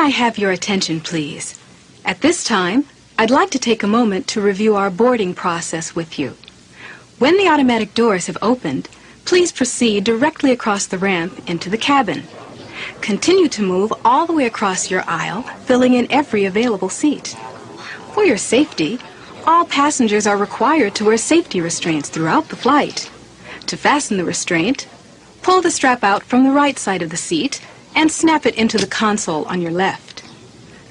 I have your attention, please? At this time, I'd like to take a moment to review our boarding process with you. When the automatic doors have opened, please proceed directly across the ramp into the cabin. Continue to move all the way across your aisle, filling in every available seat. For your safety, all passengers are required to wear safety restraints throughout the flight. To fasten the restraint, pull the strap out from the right side of the seat and snap it into the console on your left.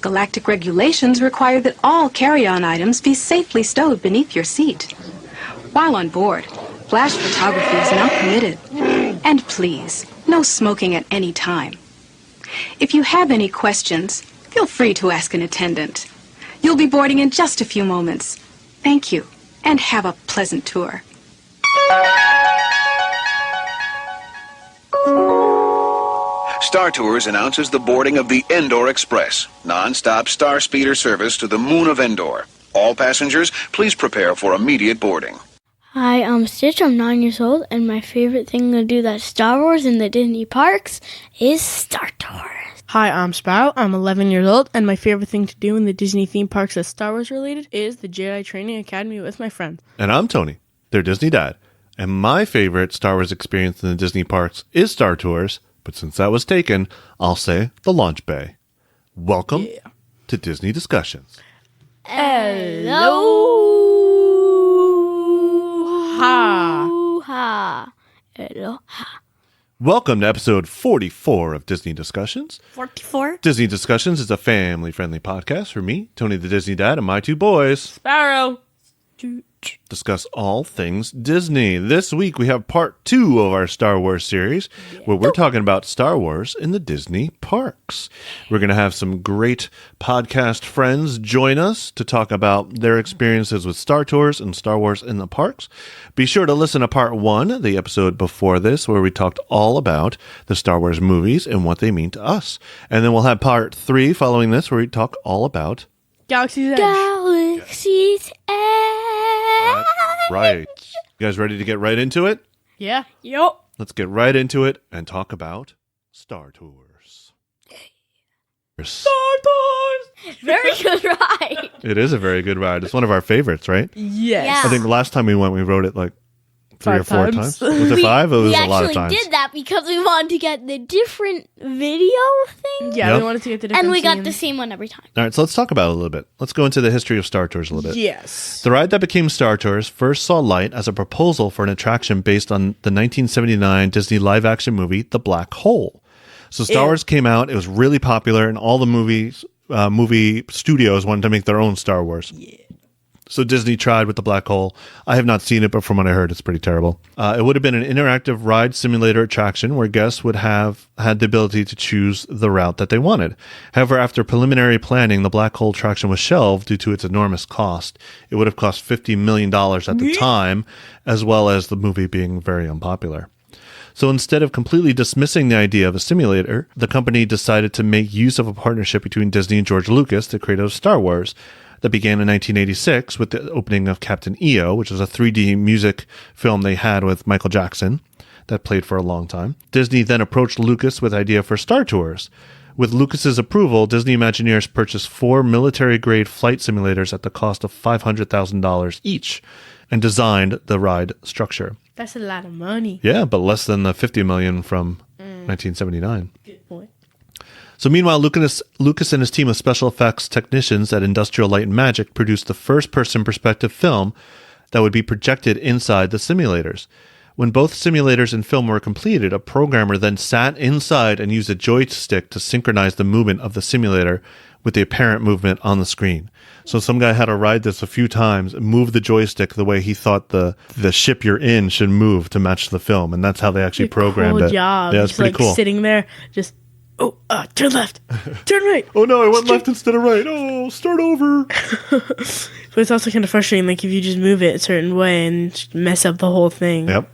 Galactic regulations require that all carry-on items be safely stowed beneath your seat. While on board, flash photography is not permitted. And please, no smoking at any time. If you have any questions, feel free to ask an attendant. You'll be boarding in just a few moments. Thank you, and have a pleasant tour. Star Tours announces the boarding of the Endor Express, non-stop star speeder service to the moon of Endor. All passengers, please prepare for immediate boarding. Hi, I'm Stitch. I'm 9 years old, and my favorite thing to do that's Star Wars in the Disney parks is Star Tours. Hi, I'm Sprout. I'm 11 years old, and my favorite thing to do in the Disney theme parks that's Star Wars related is the Jedi Training Academy with my friends. And I'm Tony, their Disney dad. And my favorite Star Wars experience in the Disney parks is Star Tours, but since that was taken, I'll say the launch bay. Welcome to Disney Discussions. Aloha. Welcome to episode 44 of Disney Discussions. 44? Disney Discussions is a family-friendly podcast for me, Tony the Disney Dad, and my two boys, Sparrow. Discuss all things Disney. This week we have part 2 of our Star Wars series, where we're talking about Star Wars in the Disney parks. We're going to have some great podcast friends join us to talk about their experiences with Star Tours and Star Wars in the parks. Be sure to listen to part 1, the episode before this, where we talked all about the Star Wars movies and what they mean to us. And then we'll have part 3 following this, where we talk all about Galaxy's Edge. Galaxy's Edge. Right. You guys ready to get right into it? Yeah. Yup. Let's get right into it and talk about Star Tours. Star Tours. Very good ride. It is a very good ride. It's one of our favorites, right? Yes. Yeah. I think the last time we went, we rode it like 3 or 4 times. Was it We- 5? It was we a lot of actually times. did that because we wanted to get the different video thing. Yeah, Yep. we wanted to get the different And we got scenes. the same one every time. All right, so let's talk about it a little bit. Let's go into the history of Star Tours a little bit. Yes. The ride that became Star Tours first saw light as a proposal for an attraction based on the 1979 Disney live-action movie, The Black Hole. So Star Wars came out, it was really popular, and all the movie studios wanted to make their own Star Wars. Yeah. So Disney tried with The Black Hole. I have not seen it, but from what I heard, it's pretty terrible. It would have been an interactive ride simulator attraction where guests would have had the ability to choose the route that they wanted. However, after preliminary planning, the Black Hole attraction was shelved due to its enormous cost. It would have cost $50 million at the time, as well as the movie being very unpopular. So instead of completely dismissing the idea of a simulator, the company decided to make use of a partnership between Disney and George Lucas, the creator of Star Wars, that began in 1986 with the opening of Captain EO, which was a 3D music film they had with Michael Jackson that played for a long time. Disney then approached Lucas with the idea for Star Tours. With Lucas's approval, Disney Imagineers purchased 4 military-grade flight simulators at the cost of $500,000 each and designed the ride structure. That's a lot of money. Yeah, but less than the $50 million from 1979. Good point. So meanwhile, Lucas and his team of special effects technicians at Industrial Light and Magic produced the first-person perspective film that would be projected inside the simulators. When both simulators and film were completed, a programmer then sat inside and used a joystick to synchronize the movement of the simulator with the apparent movement on the screen. So some guy had to ride this a few times and move the joystick the way he thought the ship you're in should move to match the film, and that's how they actually programmed cool it. Job. Yeah, it's pretty cool. Sitting there, just turn left, turn right. Oh no, I went left instead of right. Oh, start over. But it's also kind of frustrating, like if you just move it a certain way and just mess up the whole thing. Yep.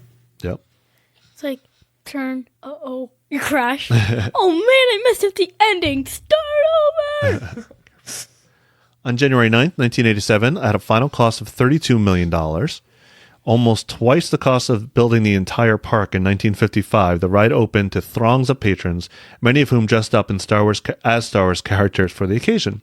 It's like, turn, you crash. Oh man, I messed up the ending. Start over. On January 9th, 1987, at a final cost of $32 million, Almost twice the cost of building the entire park in 1955, the ride opened to throngs of patrons, many of whom dressed up in Star Wars characters for the occasion.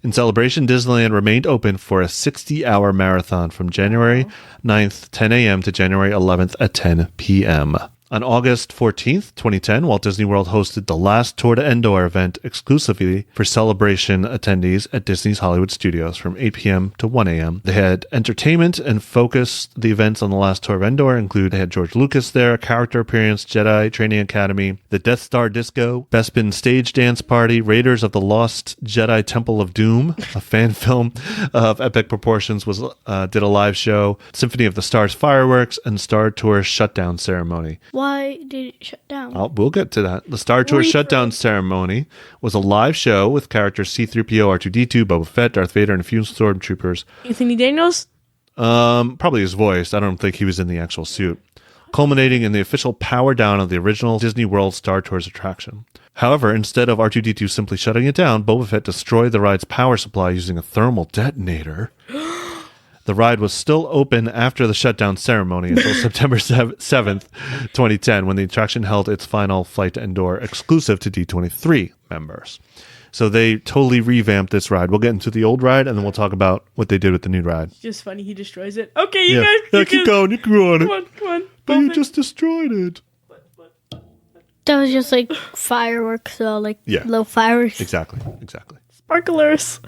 In celebration, Disneyland remained open for a 60-hour marathon from January 9th, 10 a.m. to January 11th at 10 p.m. On August 14th, 2010, Walt Disney World hosted the last Tour de Endor event exclusively for celebration attendees at Disney's Hollywood Studios from 8 p.m. to 1 a.m. They had entertainment and focused the events on the last Tour of Endor they had George Lucas there, a character appearance, Jedi Training Academy, the Death Star Disco, Bespin Stage Dance Party, Raiders of the Lost Jedi Temple of Doom, a fan film of epic proportions, did a live show, Symphony of the Stars fireworks, and Star Tour shutdown ceremony. Why did it shut down? We'll get to that. The Star Tour shutdown ceremony was a live show with characters C-3PO, R2-D2, Boba Fett, Darth Vader, and a few stormtroopers. Anthony Daniels? Probably his voice. I don't think he was in the actual suit. Culminating in the official power down of the original Disney World Star Tours attraction. However, instead of R2-D2 simply shutting it down, Boba Fett destroyed the ride's power supply using a thermal detonator. The ride was still open after the shutdown ceremony until September 7th, 2010, when the attraction held its final flight to Endor exclusive to D23 members. So they totally revamped this ride. We'll get into the old ride, and then we'll talk about what they did with the new ride. It's just funny. He destroys it. Okay, you guys. Yeah, keep going. You can go on it. Come on. But you just destroyed it. That was just like fireworks, so like little fireworks. Exactly. Sparklers.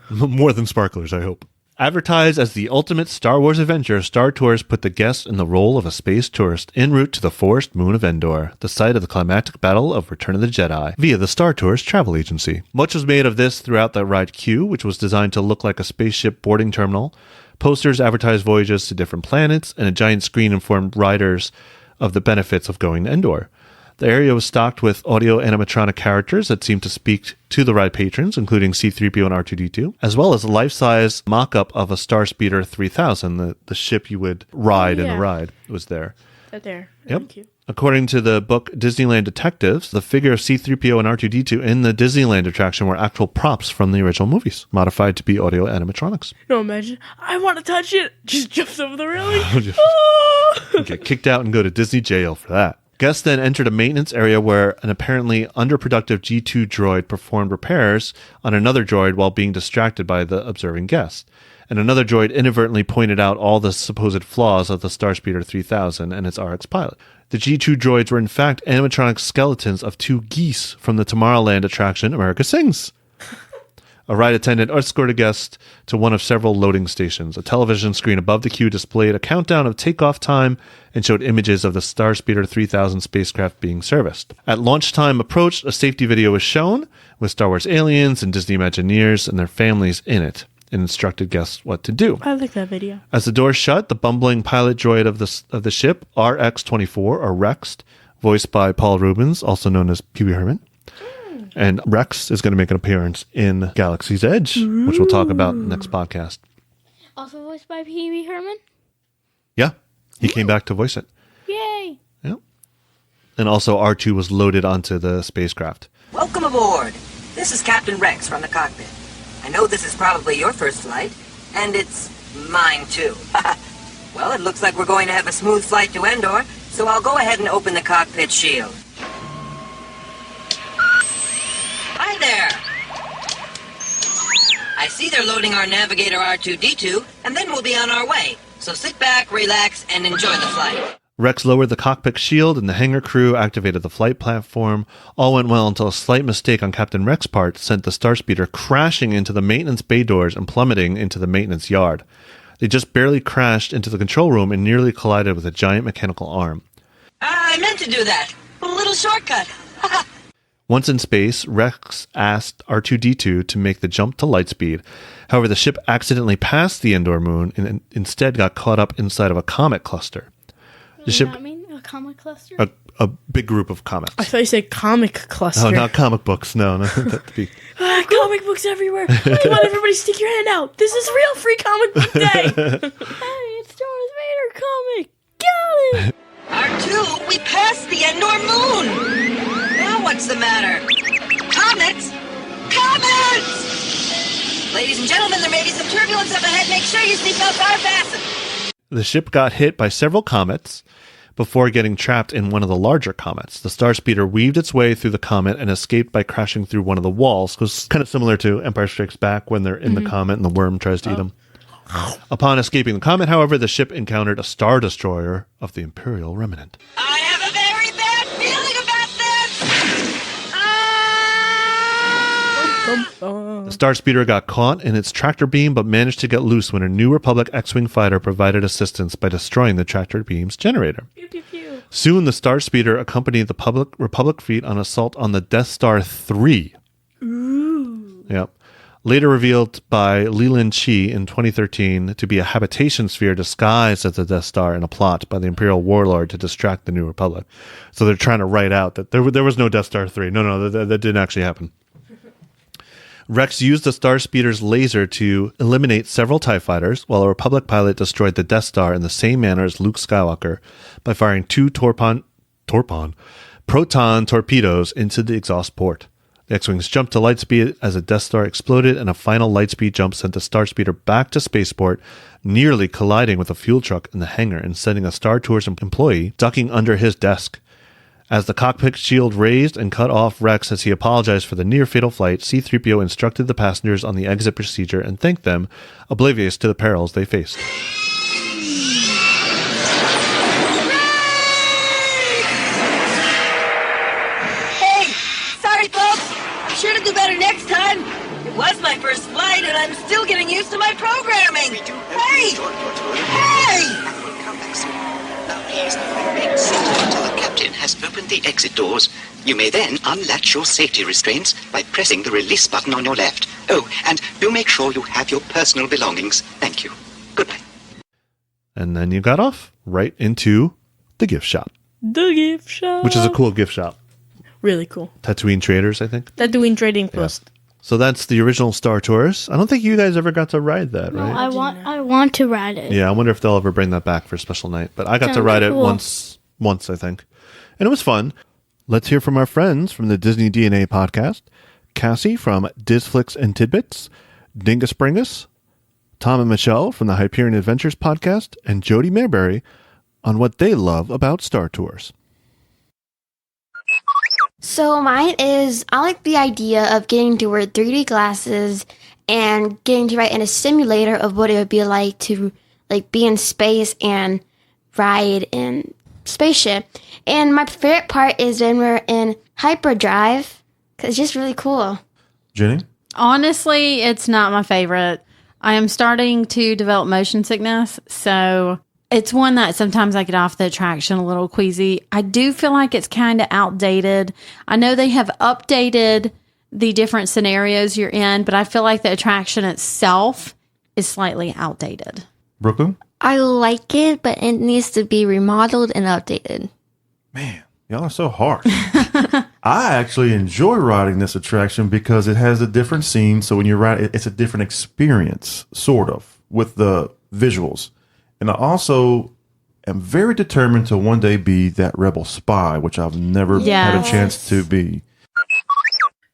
More than sparklers, I hope. Advertised as the ultimate Star Wars adventure, Star Tours put the guest in the role of a space tourist en route to the forest moon of Endor, the site of the climactic battle of Return of the Jedi, via the Star Tours travel agency. Much was made of this throughout the ride queue, which was designed to look like a spaceship boarding terminal. Posters advertised voyages to different planets, and a giant screen informed riders of the benefits of going to Endor. The area was stocked with audio animatronic characters that seemed to speak to the ride patrons, including C-3PO and R2-D2, as well as a life-size mock-up of a Starspeeder 3000, the ship you would ride in the ride, was there. Right there. Yep. Thank you. According to the book Disneyland Detectives, the figure of C-3PO and R2-D2 in the Disneyland attraction were actual props from the original movies, modified to be audio animatronics. No, imagine, I want to touch it. Just jumps over the railing. Get kicked out and go to Disney jail for that. Guests then entered a maintenance area where an apparently underproductive G2 droid performed repairs on another droid while being distracted by the observing guests. And another droid inadvertently pointed out all the supposed flaws of the Starspeeder 3000 and its RX pilot. The G2 droids were in fact animatronic skeletons of two geese from the Tomorrowland attraction America Sings. A ride attendant escorted guests to one of several loading stations. A television screen above the queue displayed a countdown of takeoff time and showed images of the Starspeeder 3000 spacecraft being serviced. At launch time approached, a safety video was shown with Star Wars aliens and Disney Imagineers and their families in it, and instructed guests what to do. I like that video. As the doors shut, the bumbling pilot droid of the ship, RX-24, or Rex, voiced by Paul Rubens, also known as Pee Wee Herman. And Rex is going to make an appearance in Galaxy's Edge, which we'll talk about next podcast. Also voiced by Pee Wee Herman? Yeah, he came back to voice it. Yay! Yeah. And also R2 was loaded onto the spacecraft. Welcome aboard. This is Captain Rex from the cockpit. I know this is probably your first flight, and it's mine too. Well, it looks like we're going to have a smooth flight to Endor, so I'll go ahead and open the cockpit shield. Hi there! I see they're loading our navigator R2-D2, and then we'll be on our way. So sit back, relax, and enjoy the flight. Rex lowered the cockpit shield, and the hangar crew activated the flight platform. All went well until a slight mistake on Captain Rex's part sent the Starspeeder crashing into the maintenance bay doors and plummeting into the maintenance yard. They just barely crashed into the control room and nearly collided with a giant mechanical arm. I meant to do that. A little shortcut. Once in space, Rex asked R2-D2 to make the jump to lightspeed. However, the ship accidentally passed the Endor moon and instead got caught up inside of a comet cluster. The ship, that mean a comet cluster? A big group of comets. I thought you said comic cluster. Oh, not comic books. No, that'd be... comic books everywhere. Come on, everybody, stick your hand out. This is real free comic book day. Hey, it's Darth Vader comic. Got it. R2, we passed the Endor moon. Now what's the matter? Comets? Comets! Ladies and gentlemen, there may be some turbulence up ahead. Make sure your seatbelts are fastened. The ship got hit by several comets before getting trapped in one of the larger comets. The Star Speeder weaved its way through the comet and escaped by crashing through one of the walls. It was kind of similar to Empire Strikes Back when they're in the comet and the worm tries to eat them. Upon escaping the comet, however, the ship encountered a Star Destroyer of the Imperial Remnant. I have a very bad feeling about this! The Star Speeder got caught in its tractor beam but managed to get loose when a New Republic X-Wing fighter provided assistance by destroying the tractor beam's generator. Pew, pew, pew. Soon, the Star Speeder accompanied the Republic fleet on assault on the Death Star 3. Ooh. Yep. Later revealed by Leland Chi in 2013 to be a habitation sphere disguised as the Death Star in a plot by the Imperial warlord to distract the New Republic. So they're trying to write out that there was no Death Star 3. No, that didn't actually happen. Rex used the Star Speeder's laser to eliminate several TIE fighters, while a Republic pilot destroyed the Death Star in the same manner as Luke Skywalker by firing 2 proton torpedoes into the exhaust port. The X-Wings jumped to lightspeed as the Death Star exploded, and a final lightspeed jump sent the Star Speeder back to spaceport, nearly colliding with a fuel truck in the hangar and sending a Star Tours employee ducking under his desk. As the cockpit shield raised and cut off Rex as he apologized for the near-fatal flight, C-3PO instructed the passengers on the exit procedure and thanked them, oblivious to the perils they faced. Hey! Sorry, folks! I'm sure to do better next time! It was my first flight, and I'm still getting used to my programming! Hey! Hey! Come back soon. Now please, remain seated until the captain has opened the exit doors. You may then unlatch your safety restraints by pressing the release button on your left. Oh, and do make sure you have your personal belongings. Thank you. Goodbye. And then you got off right into the gift shop. The gift shop. Which is a cool gift shop. Really cool. Tatooine Traders, I think. Tatooine Trading Post. So that's the original Star Tours. I don't think you guys ever got to ride that, right? I want to ride it. Yeah, I wonder if they'll ever bring that back for a special night. But I got to Sounds ride it cool. once, I think. And it was fun. Let's hear from our friends from the Disney DNA podcast. Cassie from DisFlicks and Tidbits, Dingus Bringus, Tom and Michelle from the Hyperion Adventures podcast, and Jody Maberry on what they love about Star Tours. So mine is, I like the idea of getting to wear 3D glasses and getting to ride in a simulator of what it would be like to be in space and ride in spaceship. And my favorite part is when we're in hyperdrive, because it's just really cool. Jenny? Honestly, it's not my favorite. I am starting to develop motion sickness, so it's one that sometimes I get off the attraction a little queasy. I do feel like it's kind of outdated. I know they have updated the different scenarios you're in, but I feel like the attraction itself is slightly outdated. Brooklyn? I like it, but it needs to be remodeled and updated. Man, y'all are so harsh. I actually enjoy riding this attraction because it has a different scene. So when you ride, it's a different experience, sort of, with the visuals. And I also am very determined to one day be that rebel spy, which I've never had a chance to be.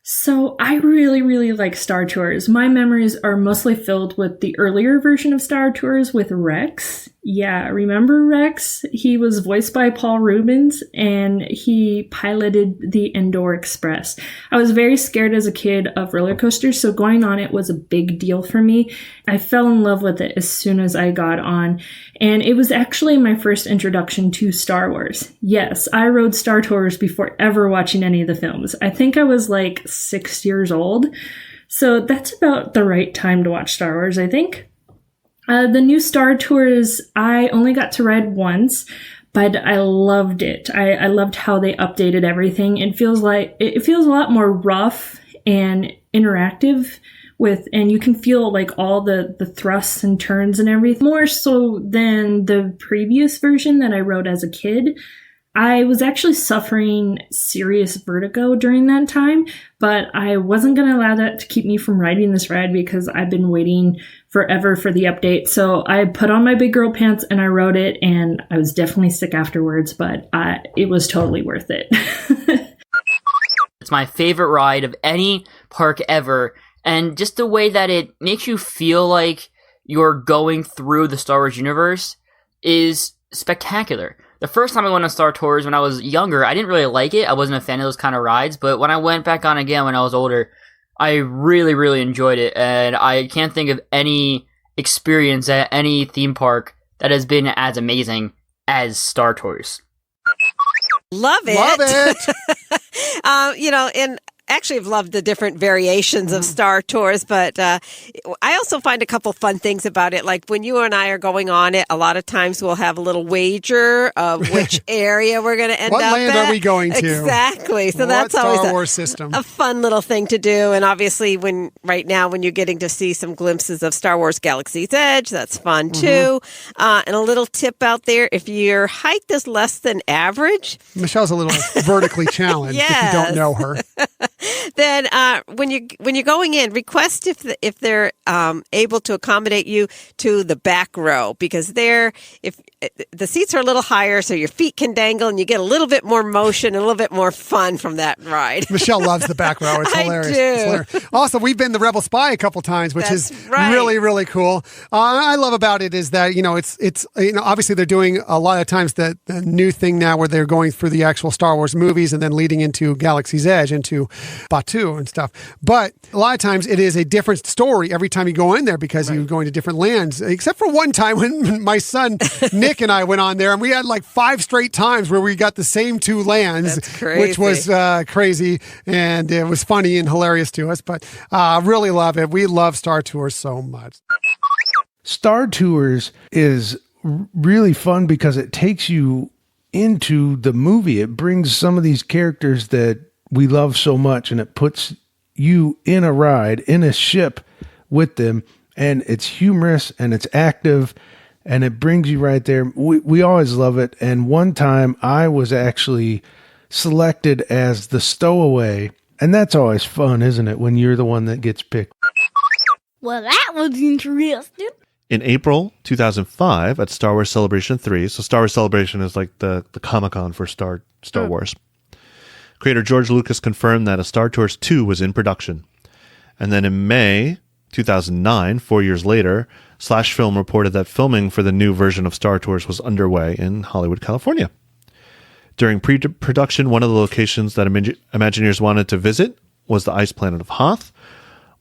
So I really, really like Star Tours. My memories are mostly filled with the earlier version of Star Tours with Rex. Yeah, remember Rex? He was voiced by Paul Rubens, and he piloted the Endor Express. I was very scared as a kid of roller coasters, so going on it was a big deal for me. I fell in love with it as soon as I got on, and it was actually my first introduction to Star Wars. Yes, I rode Star Tours before ever watching any of the films. I think I was like 6 years old, so that's about the right time to watch Star Wars, I think. The new Star Tours, I only got to ride once, but I loved it. I loved how they updated everything. It feels a lot more rough and interactive and you can feel like all the thrusts and turns and everything. More so than the previous version that I rode as a kid. I was actually suffering serious vertigo during that time, but I wasn't going to allow that to keep me from riding this ride because I've been waiting forever for the update. So I put on my big girl pants and I rode it, and I was definitely sick afterwards, but it was totally worth it. It's my favorite ride of any park ever, and just the way that it makes you feel like you're going through the Star Wars universe. is spectacular. The first time I went on Star Tours when I was younger, I didn't really like it. I wasn't a fan of those kind of rides, but when I went back on again when I was older, I really, really enjoyed it, and I can't think of any experience at any theme park that has been as amazing as Star Tours. Love it. Love it. And actually I've loved the different variations of Star Tours, but I also find a couple fun things about it. Like when you and I are going on it, a lot of times we'll have a little wager of which area we're going to end up What land are we going to? Exactly. So that's Star always Wars system? A fun little thing to do. And obviously right now when you're getting to see some glimpses of Star Wars Galaxy's Edge, that's fun too. And a little tip out there, if your height is less than average. Michelle's a little vertically challenged if you don't know her. Then when you're going in, request if they're able to accommodate you to the back row, because if the seats are a little higher, so your feet can dangle and you get a little bit more motion and a little bit more fun from that ride. Michelle loves the back row. It's hilarious. It's hilarious. Also, we've been the Rebel Spy a couple times, which is really, really cool. I love about it is that, it's obviously they're doing a lot of times the new thing now where they're going through the actual Star Wars movies and then leading into Galaxy's Edge, into Batuu and stuff. But a lot of times it is a different story every time you go in there because you're going to different lands, except for one time when my son Nick and I went on there and we had like 5 straight times where we got the same 2 lands, which was crazy, and it was funny and hilarious to us. But really love it. We love Star Tours so much. Star Tours is really fun because it takes you into the movie. It brings some of these characters that we love so much, and it puts you in a ride, in a ship with them, and it's humorous and it's active and it brings you right there. We always love it. And one time I was actually selected as the stowaway, and that's always fun, isn't it, when you're the one that gets picked? Well, that was interesting. In April 2005 at Star Wars Celebration 3, so Star Wars Celebration is like the Comic-Con for Star Wars. Creator George Lucas confirmed that A Star Tours 2 was in production. And then in May 2009, 4 years later, Slash Film reported that filming for the new version of Star Tours was underway in Hollywood, California. During pre-production, one of the locations that Imagineers wanted to visit was the ice planet of Hoth,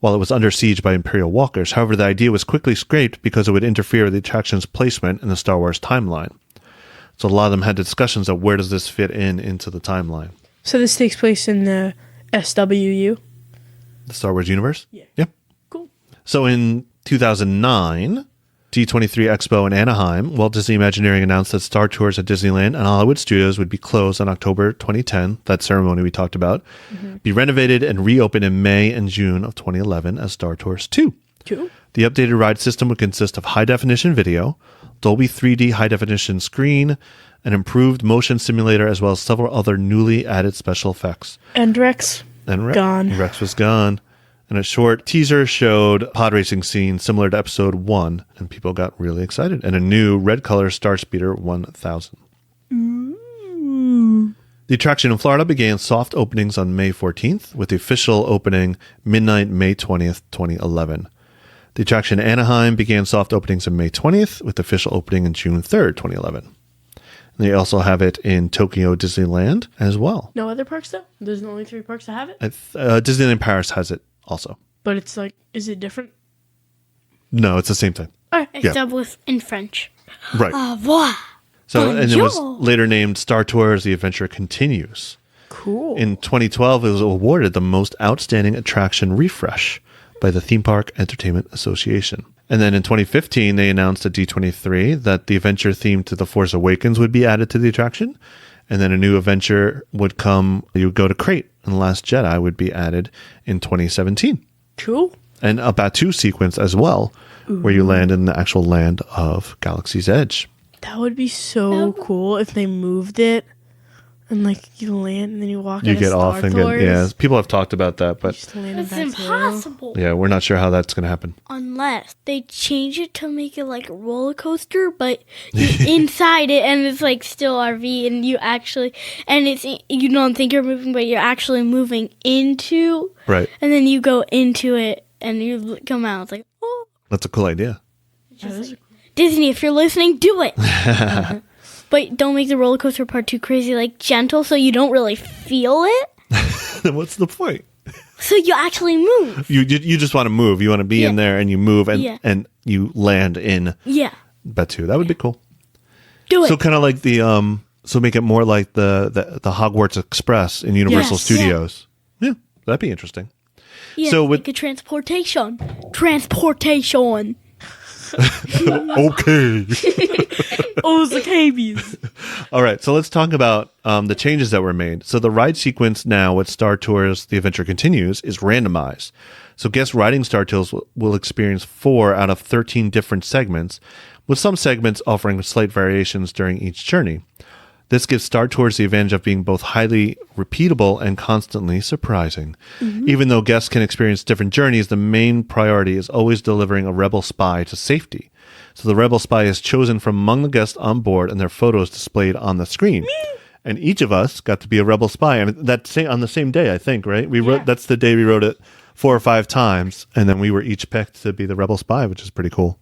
while it was under siege by Imperial walkers. However, the idea was quickly scrapped because it would interfere with the attraction's placement in the Star Wars timeline. So a lot of them had discussions of where does this fit into the timeline. So this takes place in the SWU? The Star Wars universe? Yeah. Yep. Cool. So in 2009, D23 Expo in Anaheim, Walt Disney Imagineering announced that Star Tours at Disneyland and Hollywood Studios would be closed on October 2010, that ceremony we talked about, be renovated and reopened in May and June of 2011 as Star Tours 2. Cool. The updated ride system would consist of high-definition video, Dolby 3D high-definition screen, an improved motion simulator, as well as several other newly added special effects. And Rex gone. Rex was gone. And a short teaser showed a pod racing scene similar to episode 1, and people got really excited. And a new red color Star Speeder 1000. The attraction in Florida began soft openings on May 14th, with the official opening midnight May 20th, 2011. The attraction in Anaheim began soft openings on May 20th, with the official opening in June 3rd, 2011. They also have it in Tokyo Disneyland as well. No other parks, though? There's only 3 parks that have it? Disneyland Paris has it also. But it's like, is it different? No, it's the same thing. It's double in French. Right. Au revoir. So, and it was later named Star Tours The Adventure Continues. Cool. In 2012, it was awarded the Most Outstanding Attraction Refresh by the Theme Park Entertainment Association. And then in 2015, they announced at D23 that the adventure theme to The Force Awakens would be added to the attraction. And then a new adventure would come. You would go to Crate, and The Last Jedi would be added in 2017. Cool. And a Batuu sequence as well, where you land in the actual land of Galaxy's Edge. That would be so cool if they moved it. And like you land and then you walk. You get off and get people have talked about that, but it's impossible. Yeah, we're not sure how that's going to happen. Unless they change it to make it like a roller coaster, but inside it, and it's like still RV, and you actually, and it's you don't think you're moving, but you're actually moving into. Right. And then you go into it, and you come out. It's like, oh. That's a cool idea. Just like, Disney, if you're listening, do it. But don't make the roller coaster part too crazy, like gentle, so you don't really feel it. Then what's the point? So you actually move. You just want to move. You want to be in there and you move and you land in Batuu. That would be cool. Do it. So kind of like the so make it more like the Hogwarts Express in Universal Studios. Yeah, that'd be interesting. Yeah, so like a transportation. Okay. Oh, the cavies. All right, so let's talk about the changes that were made. So the ride sequence now with Star Tours The Adventure Continues is randomized. So guests riding Star Tours will experience 4 out of 13 different segments, with some segments offering slight variations during each journey. This gives Star Tours the advantage of being both highly repeatable and constantly surprising. Mm-hmm. Even though guests can experience different journeys, the main priority is always delivering a Rebel spy to safety. So the Rebel spy is chosen from among the guests on board and their photos displayed on the screen. And each of us got to be a Rebel spy. And that's on the same day, I think, right? We wrote that's the day we wrote it 4 or 5 times, and then we were each picked to be the Rebel spy, which is pretty cool.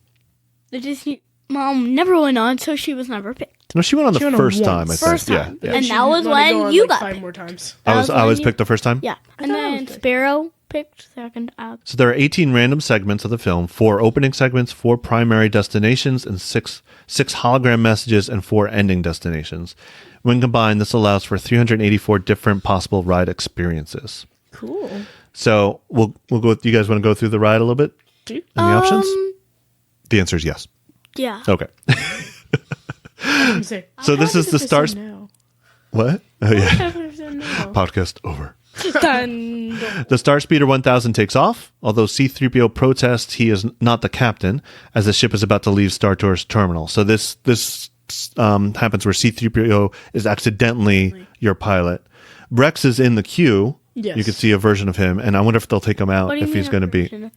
The Disney mom never went on, so she was never picked. No, she went on the first time, I think. First time. Yeah. And that was when you got 5 more times. I was picked the first time? Yeah. And then Sparrow picked second. So there are 18 random segments of the film, 4 opening segments, 4 primary destinations, and 6 hologram messages, and 4 ending destinations. When combined, this allows for 384 different possible ride experiences. Cool. So we'll go. You guys want to go through the ride a little bit? And the options? The answer is yes. Yeah. Okay. So this is the Stars. What? Oh yeah. Podcast over. The Star Speeder 1000 takes off. Although C-3PO protests, he is not the captain, as the ship is about to leave Star Tours terminal. So this happens where C-3PO is accidentally your pilot. Rex is in the queue. Yes. You can see a version of him, and I wonder if they'll take him out if he's going to be an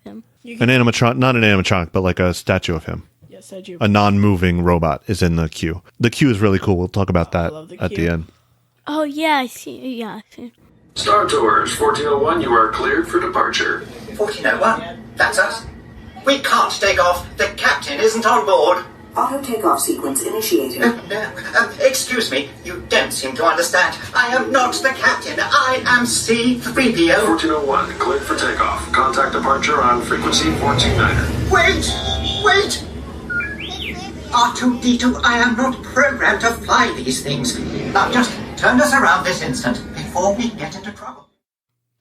animatronic, not an animatronic, but like a statue of him. Yes, statue. A non-moving robot is in the queue. The queue is really cool. We'll talk about that at the end. Oh yeah, I see. Yeah, I see. Star Tours 1401, you are cleared for departure. 1401? That's us. We can't take off. The captain isn't on board. Auto takeoff sequence initiated. Excuse me, you don't seem to understand. I am not the captain. I am C-3PO. 1401, cleared for takeoff. Contact departure on frequency 149er. Wait! R2-D2, I am not programmed to fly these things. Now just turn us around this instant before we get into trouble.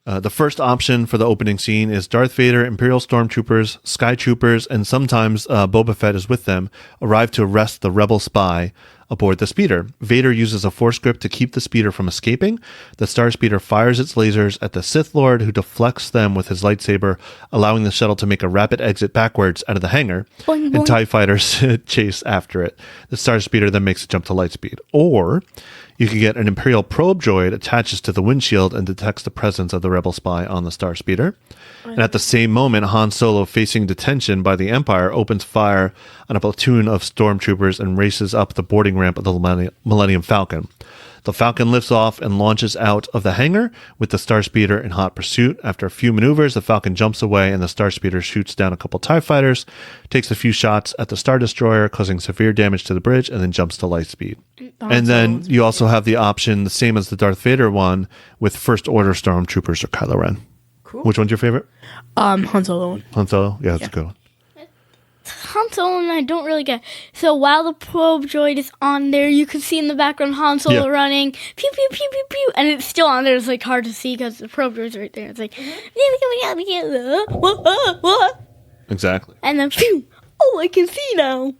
The first option for the opening scene is Darth Vader, Imperial Stormtroopers, Sky Troopers, and sometimes Boba Fett is with them, arrive to arrest the rebel spy aboard the speeder. Vader uses a force grip to keep the speeder from escaping. The Star Speeder fires its lasers at the Sith Lord, who deflects them with his lightsaber, allowing the shuttle to make a rapid exit backwards out of the hangar, boing, boing. And TIE fighters chase after it. The Star Speeder then makes a jump to lightspeed. Or you can get an Imperial probe droid attaches to the windshield and detects the presence of the rebel spy on the Star Speeder. And at the same moment, Han Solo, facing detention by the Empire, opens fire on a platoon of stormtroopers and races up the boarding ramp of the Millennium Falcon. The Falcon lifts off and launches out of the hangar with the Star Speeder in hot pursuit. After a few maneuvers, the Falcon jumps away and the Star Speeder shoots down a couple TIE fighters, takes a few shots at the Star Destroyer, causing severe damage to the bridge, and then jumps to light speed. And then you also have the option, the same as the Darth Vader one, with First Order Stormtroopers or Kylo Ren. Cool. Which one's your favorite? Han Solo one. Han Solo? Yeah, that's a good one. Han Solo and I don't really get. So while the probe droid is on there, you can see in the background Han Solo running, pew pew pew pew pew, and it's still on there. It's like hard to see because the probe droid's right there. It's like, what? Exactly. And then, phew, oh, I can see now.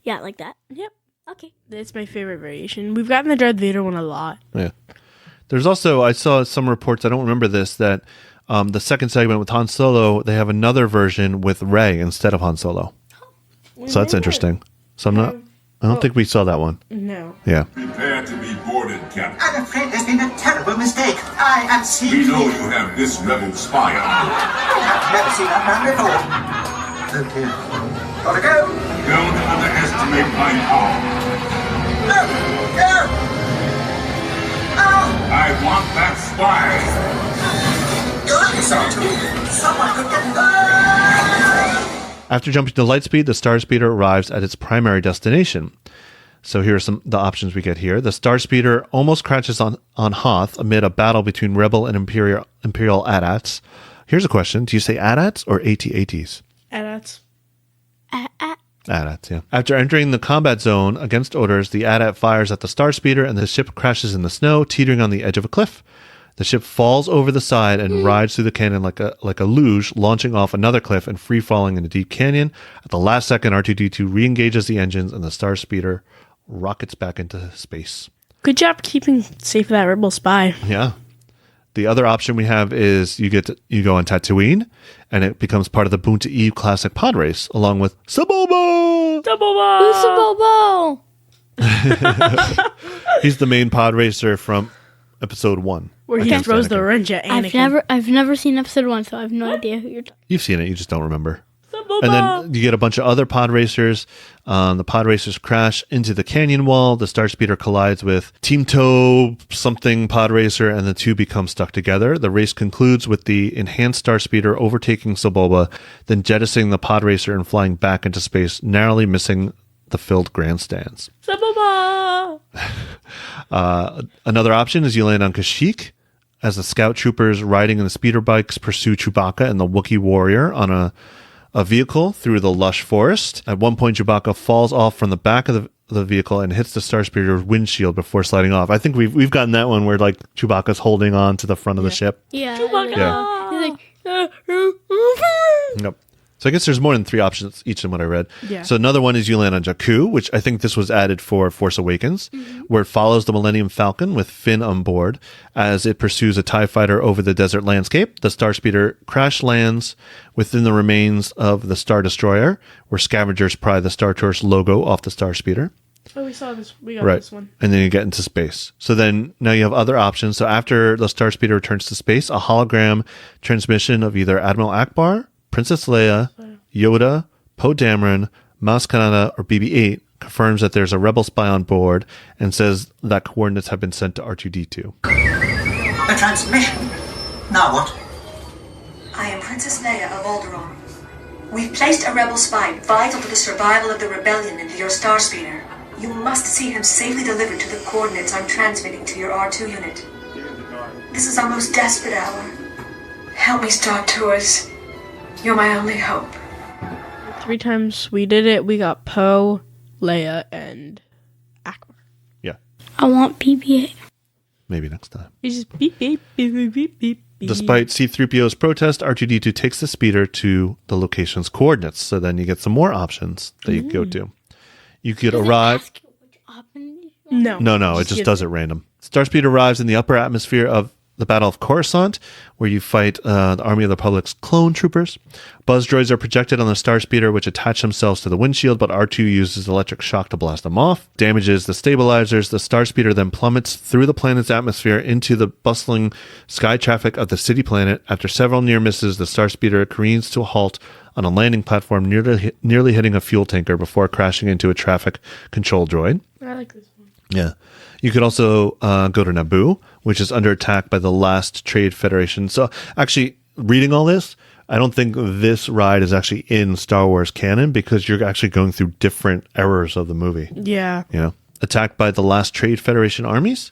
Yeah, like that. Yep. Okay. That's my favorite variation. We've gotten the Darth Vader one a lot. Yeah. There's also, I saw some reports, I don't remember this, that the second segment with Han Solo, they have another version with Rey instead of Han Solo. So that's interesting. So I don't think we saw that one. No. Yeah. Prepare to be boarded, Captain. I'm afraid there's been a terrible mistake. I am We know you have this rebel spy on you. I've never seen that man before. Oh dear. Gotta go. Don't underestimate my power. No! I want that spy. Someone could get... After jumping to light speed, the Star Speeder arrives at its primary destination. So here are the options we get here. The Star Speeder almost crashes on Hoth amid a battle between Rebel and Imperial AT-ATs. Here's a question. Do you say AT-ATs or AT-ATs? AT-ATs. AT-ATs, yeah. After entering the combat zone against orders, the AT-AT fires at the Star Speeder and the ship crashes in the snow, teetering on the edge of a cliff. The ship falls over the side and rides through the canyon like a luge, launching off another cliff and free-falling in a deep canyon. At the last second, R2-D2 re-engages the engines and the Star Speeder rockets back into space. Good job keeping safe that rebel spy. Yeah. The other option we have is you go on Tatooine, and it becomes part of the Boonta Eve Classic Pod Race, along with Sebulba! Sebulba! He's the main pod racer from episode 1. Where he throws the wrench at Anakin. I've never seen episode 1, so I have no idea who you're talking about. You've seen it, you just don't remember. And then you get a bunch of other pod racers. The pod racers crash into the canyon wall. The Star Speeder collides with Team Toe something pod racer, and the two become stuck together. The race concludes with the enhanced Star Speeder overtaking Sebulba, then jettisoning the pod racer and flying back into space, narrowly missing the filled grandstands. Sebulba! Another option is you land on Kashyyyk, as the scout troopers riding in the speeder bikes pursue Chewbacca and the Wookiee warrior on a vehicle through the lush forest. At one point, Chewbacca falls off from the back of the vehicle and hits the Star Speeder's windshield before sliding off. I think we've gotten that one where like Chewbacca's holding on to the front of the ship. Yeah. Chewbacca! Yeah. He's like, Yep. So I guess there's more than 3 options each in what I read. Yeah. So another one is you land on Jakku, which I think this was added for Force Awakens, where it follows the Millennium Falcon with Finn on board as it pursues a TIE fighter over the desert landscape. The Star Speeder crash lands within the remains of the Star Destroyer, where scavengers pry the Star Tours logo off the Star Speeder. Oh, we saw this. We got this one. And then you get into space. So then now you have other options. So after the Star Speeder returns to space, a hologram transmission of either Admiral Akbar, Princess Leia, Yoda, Poe Dameron, Maz Kanata, or BB-8 confirms that there's a rebel spy on board and says that coordinates have been sent to R2-D2. A transmission? Now what? I am Princess Leia of Alderaan. We've placed a rebel spy vital to the survival of the rebellion into your Star Speeder. You must see him safely delivered to the coordinates I'm transmitting to your R2 unit. This is our most desperate hour. Help me, Star Tours. You're my only hope. 3 times we did it. We got Poe, Leia, and Akbar. Yeah. I want BB-8. Maybe next time. You just beep, beep, beep, beep, beep, beep. Despite C-3PO's protest, R2-D2 takes the speeder to the location's coordinates. So then you get some more options that you can go to. You could arrive... No, it just does it random. Starspeeder arrives in the upper atmosphere of the Battle of Coruscant, where you fight the Army of the Republic's clone troopers. Buzz droids are projected on the Starspeeder, which attach themselves to the windshield, but R2 uses electric shock to blast them off. Damages the stabilizers. The Starspeeder then plummets through the planet's atmosphere into the bustling sky traffic of the city planet. After several near misses, the Starspeeder careens to a halt on a landing platform, nearly hitting a fuel tanker before crashing into a traffic control droid. I like this one. Yeah. You could also go to Naboo, which is under attack by the Last Trade Federation. So actually, reading all this, I don't think this ride is actually in Star Wars canon because you're actually going through different eras of the movie. Yeah. You know, attacked by the Last Trade Federation armies.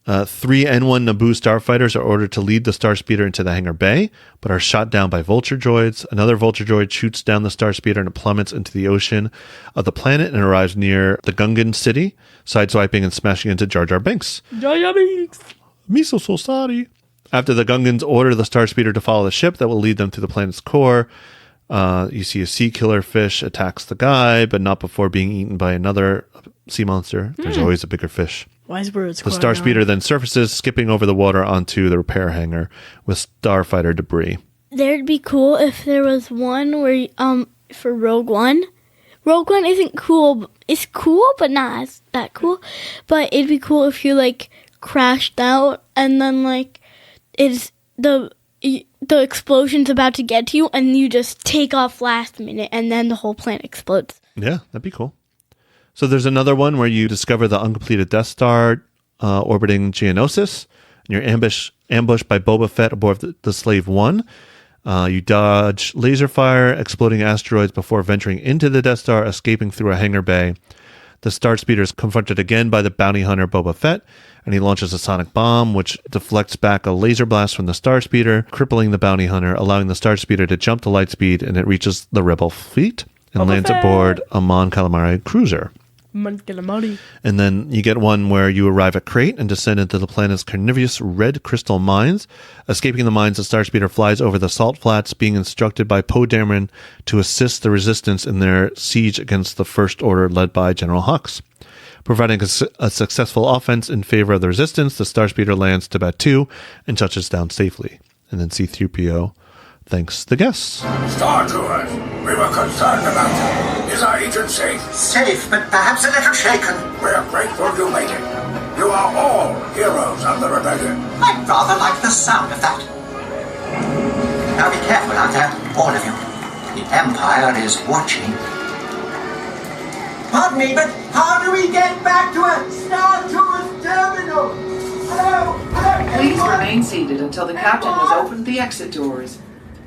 3 N1 Naboo starfighters are ordered to lead the Starspeeder into the hangar bay, but are shot down by vulture droids. Another vulture droid shoots down the Starspeeder and it plummets into the ocean of the planet and arrives near the Gungan city, sideswiping and smashing into Jar Jar Binks. Jar Jar Binks! Me so sorry. After the Gungans order the Starspeeder to follow the ship that will lead them to the planet's core, you see a sea killer fish attacks the guy, but not before being eaten by another sea monster. There's always a bigger fish. Wise words. The Starspeeder then surfaces, skipping over the water onto the repair hangar with starfighter debris. There'd be cool if there was one where, for Rogue One. Rogue One isn't cool. It's cool, but not as that cool. But it'd be cool if you, like, crashed out and then, like, it's the explosion's about to get to you and you just take off last minute and then the whole planet explodes. Yeah, that'd be cool. So there's another one where you discover the uncompleted Death Star orbiting Geonosis, and you're ambushed by Boba Fett aboard the Slave One. You dodge laser fire, exploding asteroids before venturing into the Death Star, escaping through a hangar bay. The Star Speeder is confronted again by the bounty hunter Boba Fett, and he launches a sonic bomb, which deflects back a laser blast from the Star Speeder, crippling the bounty hunter, allowing the Star Speeder to jump to light speed, and it reaches the Rebel fleet and lands aboard a Mon Calamari cruiser. And then you get one where you arrive at Crate and descend into the planet's carnivorous red crystal mines. Escaping the mines, the Starspeeder flies over the salt flats, being instructed by Poe Dameron to assist the Resistance in their siege against the First Order led by General Hux. Providing a successful offense in favor of the Resistance, the Starspeeder lands Tibet-2 and touches down safely. And then C-3PO thanks the guests. Star Tours, we were concerned about you. Is our agent safe? Safe, but perhaps a little shaken. We're grateful you made it. You are all heroes of the rebellion. I'd rather like the sound of that. Now be careful out there, all of you. The Empire is watching. Pardon me, but how do we get back to a Star Tours terminal? Hello? Please remain seated until the captain has opened the exit doors.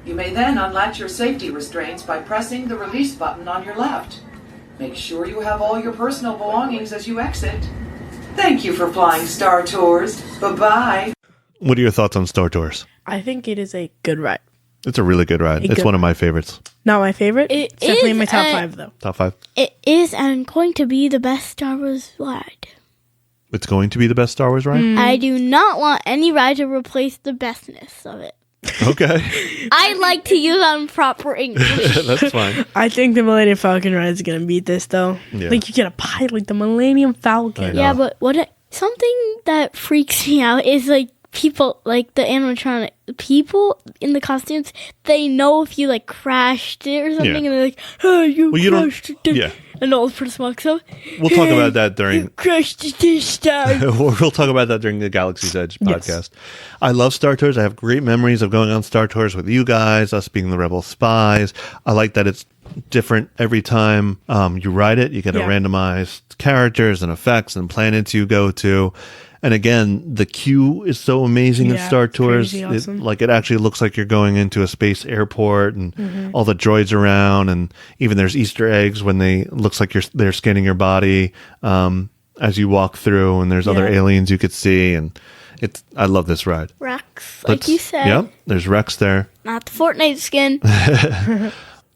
You may then unlatch your safety restraints by pressing the release button on your left. Make sure you have all your personal belongings as you exit. Thank you for flying Star Tours. Bye-bye. What are your thoughts on Star Tours? I think it is a good ride. It's a really good ride. It's one of my favorites. Not my favorite. It it's definitely is in my top 5, though. Top 5? It is and going to be the best Star Wars ride. It's going to be the best Star Wars ride? I do not want any ride to replace the bestness of it. Okay. I like to use on proper English. That's fine. I think the Millennium Falcon ride is going to beat this, though. Yeah. Like, you get a pilot the Millennium Falcon. Yeah, but something that freaks me out is, like, people, like, the animatronic people in the costumes, they know if you, like, crashed it or something, and they're like, oh, you crashed it. Yeah. And the old person walks up. We'll talk about that during... You crashed it this time. We'll talk about that during the Galaxy's Edge podcast. Yes. I love Star Tours. I have great memories of going on Star Tours with you guys, us being the Rebel spies. I like that it's different every time you ride it. You get a randomized characters and effects and planets you go to. And again, the queue is so amazing in Star Tours. Awesome. It actually looks like you're going into a space airport, and all the droids around, and even there's Easter eggs when looks like they're scanning your body as you walk through, and there's other aliens you could see, and I love this ride. Rex, like you said. Yep, there's Rex there. Not the Fortnite skin.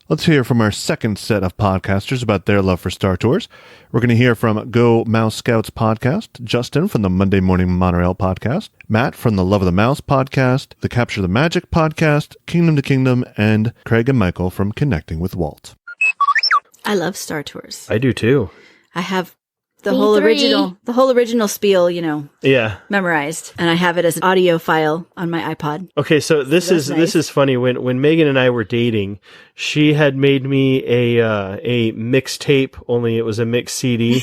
Let's hear from our second set of podcasters about their love for Star Tours. We're going to hear from Go Mouse Scouts podcast, Justin from the Monday Morning Monorail podcast, Matt from the Love of the Mouse podcast, the Capture the Magic podcast, Kingdom to Kingdom, and Craig and Michael from Connecting with Walt. I love Star Tours. I do too. I have the whole original spiel, memorized, and I have it as an audio file on my iPod. Okay, so this is funny. When Megan and I were dating, she had made me a mixtape, only it was a mix CD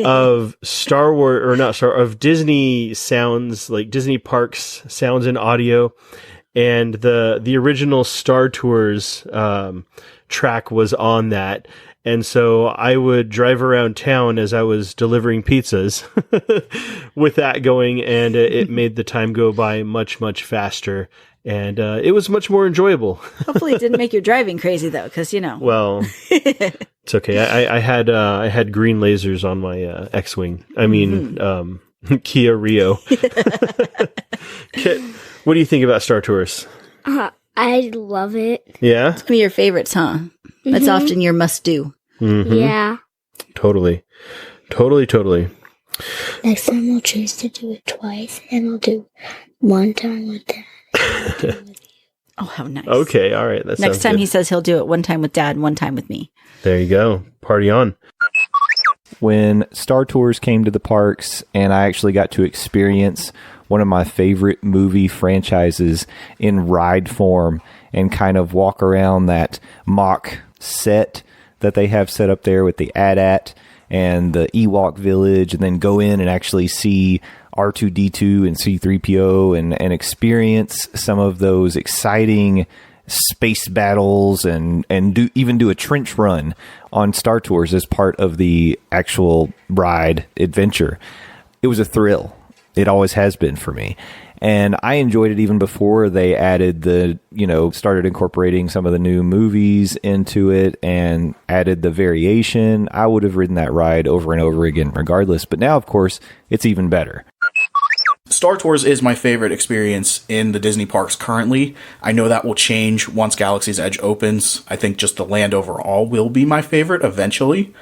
of Star Wars of Disney sounds, like Disney parks sounds and audio, and the original Star Tours track was on that. And so I would drive around town as I was delivering pizzas with that going, and it made the time go by much, much faster. And it was much more enjoyable. Hopefully it didn't make your driving crazy, though, because, Well, it's okay. I had green lasers on my X-Wing. I mean, Kia Rio. Kit, what do you think about Star Tours? I love it. Yeah? It's one of your favorites, huh? That's often your must-do. Mm-hmm. Yeah. Totally. Next time we'll choose to do it twice, and we'll do one time with Dad. Oh, how nice. Okay, all right. Next time he says he'll do it one time with Dad and one time with me. There you go. Party on. When Star Tours came to the parks and I actually got to experience one of my favorite movie franchises in ride form and kind of walk around that mock set that they have set up there with the AT-AT and the Ewok village, and then go in and actually see R2-D2 and C-3PO and experience some of those exciting space battles and do a trench run on Star Tours as part of the actual ride adventure. It was a thrill. It always has been for me. And I enjoyed it even before they added started incorporating some of the new movies into it and added the variation. I would have ridden that ride over and over again regardless. But now, of course, it's even better. Star Tours is my favorite experience in the Disney parks currently. I know that will change once Galaxy's Edge opens. I think just the land overall will be my favorite eventually.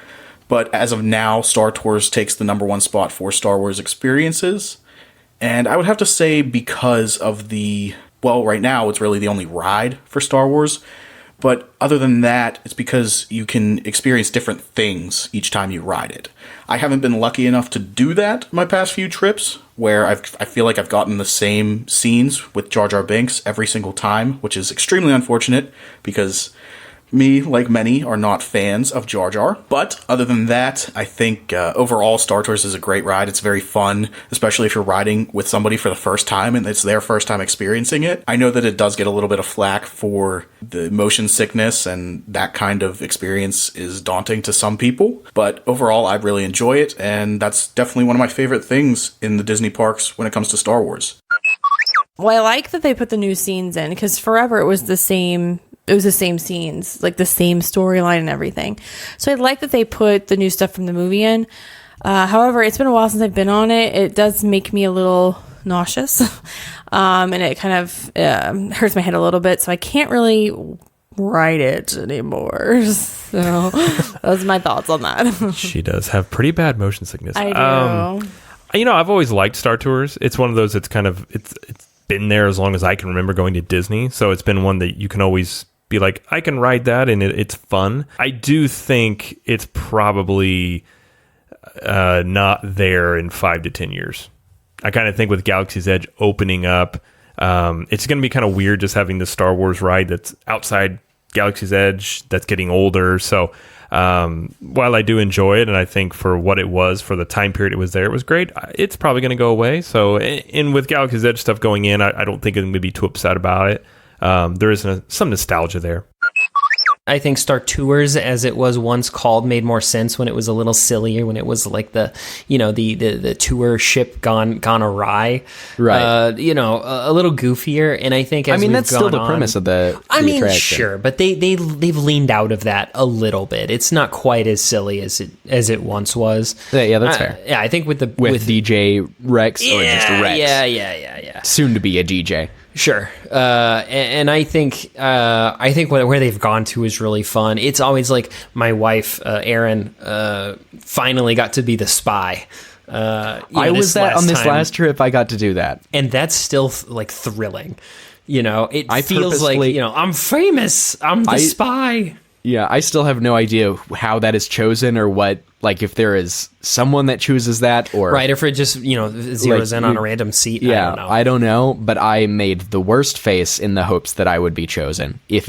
But as of now, Star Tours takes the number one spot for Star Wars experiences. And I would have to say because of right now it's really the only ride for Star Wars. But other than that, it's because you can experience different things each time you ride it. I haven't been lucky enough to do that my past few trips, where I feel like I've gotten the same scenes with Jar Jar Binks every single time, which is extremely unfortunate because me, like many, are not fans of Jar Jar. But other than that, I think overall Star Tours is a great ride. It's very fun, especially if you're riding with somebody for the first time and it's their first time experiencing it. I know that it does get a little bit of flack for the motion sickness, and that kind of experience is daunting to some people. But overall, I really enjoy it, and that's definitely one of my favorite things in the Disney parks when it comes to Star Wars. Well, I like that they put the new scenes in, because forever it was the same scenes, like the same storyline and everything. So I like that they put the new stuff from the movie in. However, it's been a while since I've been on it. It does make me a little nauseous. And it kind of hurts my head a little bit. So I can't really ride it anymore. So those are my thoughts on that. She does have pretty bad motion sickness. I do. I've always liked Star Tours. It's one of those, it's been there as long as I can remember going to Disney. So it's been one that you can always be like, I can ride that, and it's fun. I do think it's probably not there in 5 to 10 years. I kind of think with Galaxy's Edge opening up, it's going to be kind of weird just having the Star Wars ride that's outside Galaxy's Edge that's getting older. So while I do enjoy it, and I think for what it was, for the time period it was there, it was great, it's probably going to go away. So, and with Galaxy's Edge stuff going in, I don't think I'm going to be too upset about it. There is some nostalgia there. I think Star Tours, as it was once called, made more sense when it was a little sillier, when it was like the tour ship gone awry, right? A little goofier. And I think that's still the premise of the attraction. Sure, but they've leaned out of that a little bit. It's not quite as silly as it once was. Yeah, that's fair. Yeah, I think with DJ Rex or just Rex. Yeah. Soon to be a DJ. Sure, and I think where they've gone to is really fun. It's always like my wife, Erin, finally got to be the spy. I was that on this last trip. I got to do that, and that's still like thrilling. It feels like I'm famous. I'm the spy. Yeah, I still have no idea how that is chosen or what. Like if there is someone that chooses that, or right, if it just zeroes in on a random seat. Yeah, I don't know, but I made the worst face in the hopes that I would be chosen if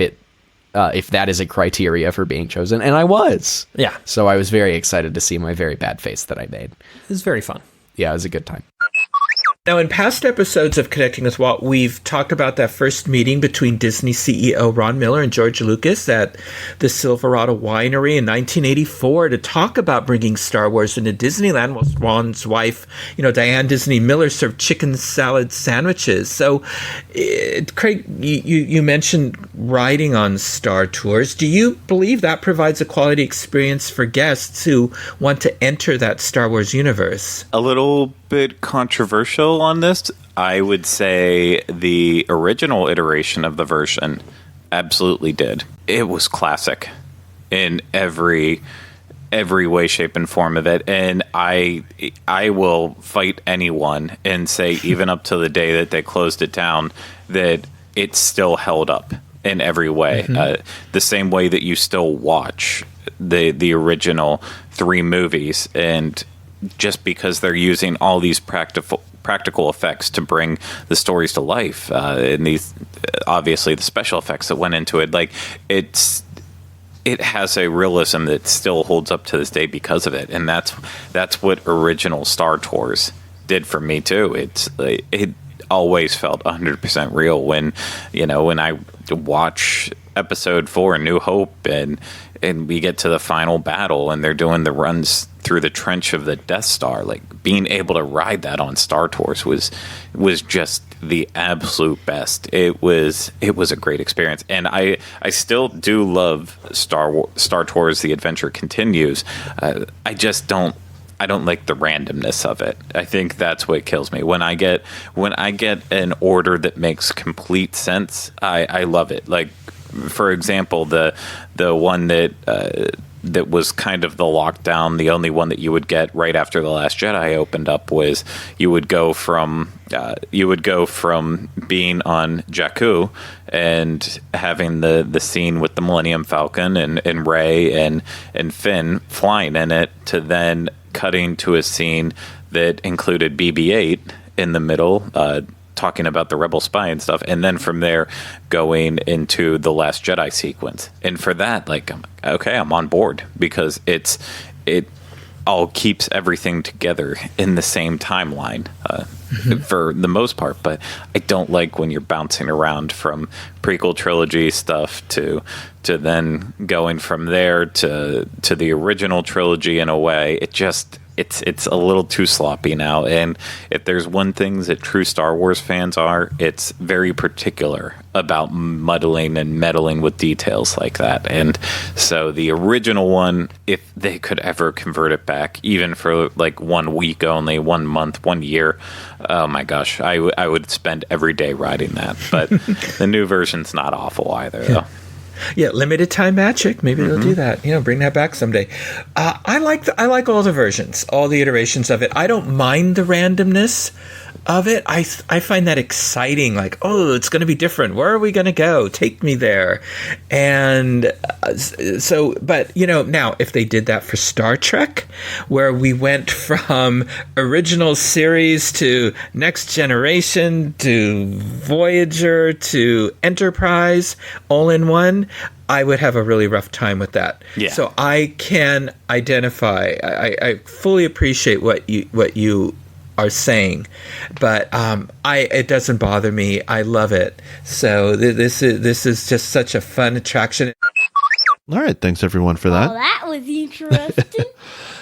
that is a criteria for being chosen, and I was. Yeah, so I was very excited to see my very bad face that I made. It was very fun. Yeah, it was a good time. Now, in past episodes of Connecting with Walt, we've talked about that first meeting between Disney CEO Ron Miller and George Lucas at the Silverado Winery in 1984 to talk about bringing Star Wars into Disneyland, while Ron's wife, Diane Disney Miller, served chicken salad sandwiches. So, Craig, you mentioned riding on Star Tours. Do you believe that provides a quality experience for guests who want to enter that Star Wars universe? A little bit controversial on this. I would say the original iteration of the version absolutely did. It was classic in every way, shape, and form of it. And I will fight anyone and say, even up to the day that they closed it down, that it still held up in every way. Mm-hmm. The same way that you still watch the original 3 movies, and just because they're using all these practical effects to bring the stories to life, and these obviously the special effects that went into it, like it has a realism that still holds up to this day because of it, and that's what original Star Tours did for me too. It always felt 100% real when I watch Episode 4, New Hope, and we get to the final battle and they're doing the runs through the trench of the Death Star, like being able to ride that on Star Tours was just the absolute best. It was a great experience, and I still do love Star Tours: The Adventure Continues. I just don't like the randomness of it. I think that's what kills me. When I get an order that makes complete sense, I love it. Like, for example, the one that was kind of the lockdown, the only one that you would get right after The Last Jedi opened up was you would go from being on Jakku and having the scene with the Millennium Falcon and Rey and Finn flying in it, to then cutting to a scene that included BB-8 in the middle, talking about the rebel spy and stuff, and then from there going into the Last Jedi sequence. And for that, like, I'm on board, because it all keeps everything together in the same timeline for the most part. But I don't like when you're bouncing around from prequel trilogy stuff to then going from there to the original trilogy. In a way, it's a little too sloppy now. And if there's one thing that true Star Wars fans are, it's very particular about muddling and meddling with details like that. And so the original one, if they could ever convert it back, even for like 1 week only, 1 month, 1 year, oh my gosh, I would spend every day riding that. But the new version's not awful either, though. Yeah, limited time magic. Maybe they'll do that. Bring that back someday. I like all the versions, all the iterations of it. I don't mind the randomness of it. I find that exciting. Like, oh, it's going to be different. Where are we going to go? Take me there. And so, but now if they did that for Star Trek, where we went from original series to Next Generation to Voyager to Enterprise all in one, I would have a really rough time with that. Yeah. So I can identify. I fully appreciate what you are saying, but it doesn't bother me. I love it. So this is just such a fun attraction. All right, thanks everyone for that. Oh, that was interesting.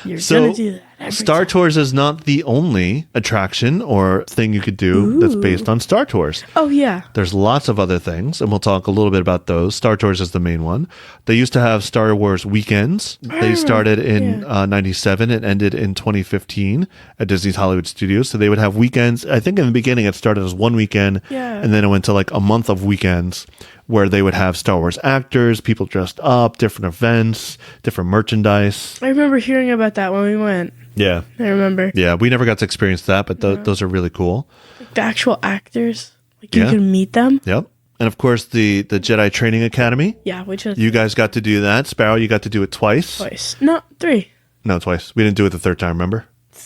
You're gonna do that. Star Tours is not the only attraction or thing you could do that's based on Star Tours. Oh, yeah. There's lots of other things, and we'll talk a little bit about those. Star Tours is the main one. They used to have Star Wars weekends. They started in 97 and ended in 2015 at Disney's Hollywood Studios. So they would have weekends. I think in the beginning it started as one weekend, and then it went to like a month of weekends where they would have Star Wars actors, people dressed up, different events, different merchandise. I remember hearing about that when we went. Yeah. I remember. Yeah, we never got to experience that, but those are really cool. Like the actual actors. Like you can meet them. Yep. And of course, the Jedi Training Academy. Yeah, which is... You guys got to do that. Sparrow, you got to do it twice. No, 3. No, twice. We didn't do it the third time, remember?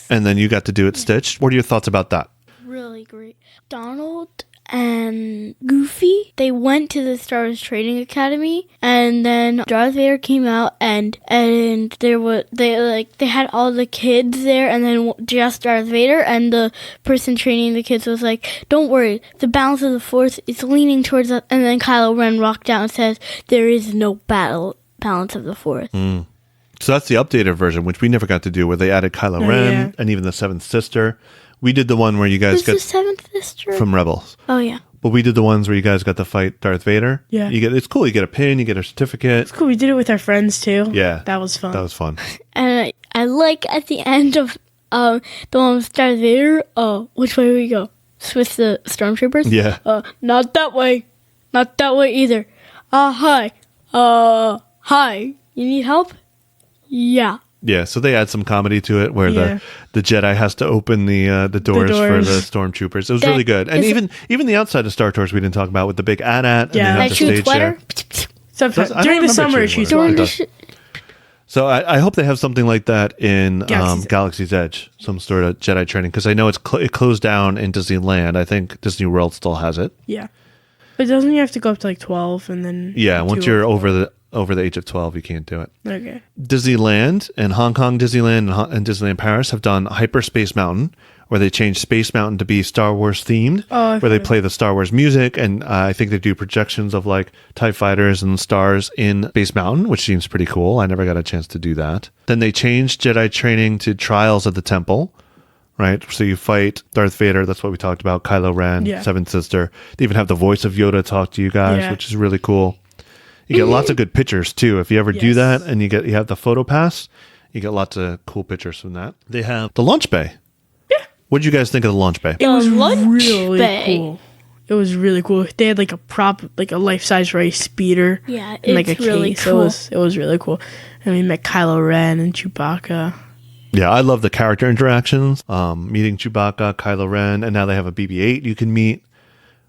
And then you got to do it Stitched. What are your thoughts about that? Really great. Donald and Goofy, they went to the Star Wars Training Academy, and then Darth Vader came out, and they had all the kids there, and then just Darth Vader, and the person training the kids was like, "Don't worry, the balance of the Force is leaning towards us." And then Kylo Ren walked out and says, "There is no balance of the Force." So that's the updated version, which we never got to do, where they added Kylo Ren and even the Seventh Sister. We did the one where you guys got the Seventh Sister from Rebels. Oh yeah. But we did the ones where you guys got to fight Darth Vader. Yeah. It's cool. You get a pin, you get a certificate. It's cool. We did it with our friends too. Yeah. That was fun. That was fun. And I like at the end of the one with Darth Vader, which way do we go? With the stormtroopers? Yeah. Not that way. Not that way either. Hi. Hi. You need help? Yeah. Yeah, so they add some comedy to it where the Jedi has to open the doors for the stormtroopers. It was really good. And even the outside of Star Tours we didn't talk about with the big AT-AT. Yeah, and that shoots sweater. During the summer, it shoots water. So I hope they have something like that in Galaxy's Edge, some sort of Jedi training, because I know it closed down in Disneyland. I think Disney World still has it. Yeah. But doesn't you have to go up to like 12 and then... Yeah, once you're over the age of 12, you can't do it. Okay. Disneyland and Hong Kong Disneyland and Disneyland Paris have done Hyperspace Mountain, where they changed Space Mountain to be Star Wars themed, where they play the Star Wars music, and I think they do projections of like TIE fighters and stars in Space Mountain, which seems pretty cool. I never got a chance to do that. Then they changed Jedi training to Trials of the Temple, right? So you fight Darth Vader, that's what we talked about, Kylo Ren, Seventh Sister. They even have the voice of Yoda talk to you guys, which is really cool. You get lots of good pictures too. If you ever do that and you have the photo pass, you get lots of cool pictures from that. They have the launch bay. Yeah. What did you guys think of the launch bay? It was really cool. It was really cool. They had like a prop, like a life-size Ray speeder. Yeah, and like a it's really case. cool. It was really cool. And we met Kylo Ren and Chewbacca. Yeah, I love the character interactions. Meeting Chewbacca, Kylo Ren, and now they have a BB-8 you can meet.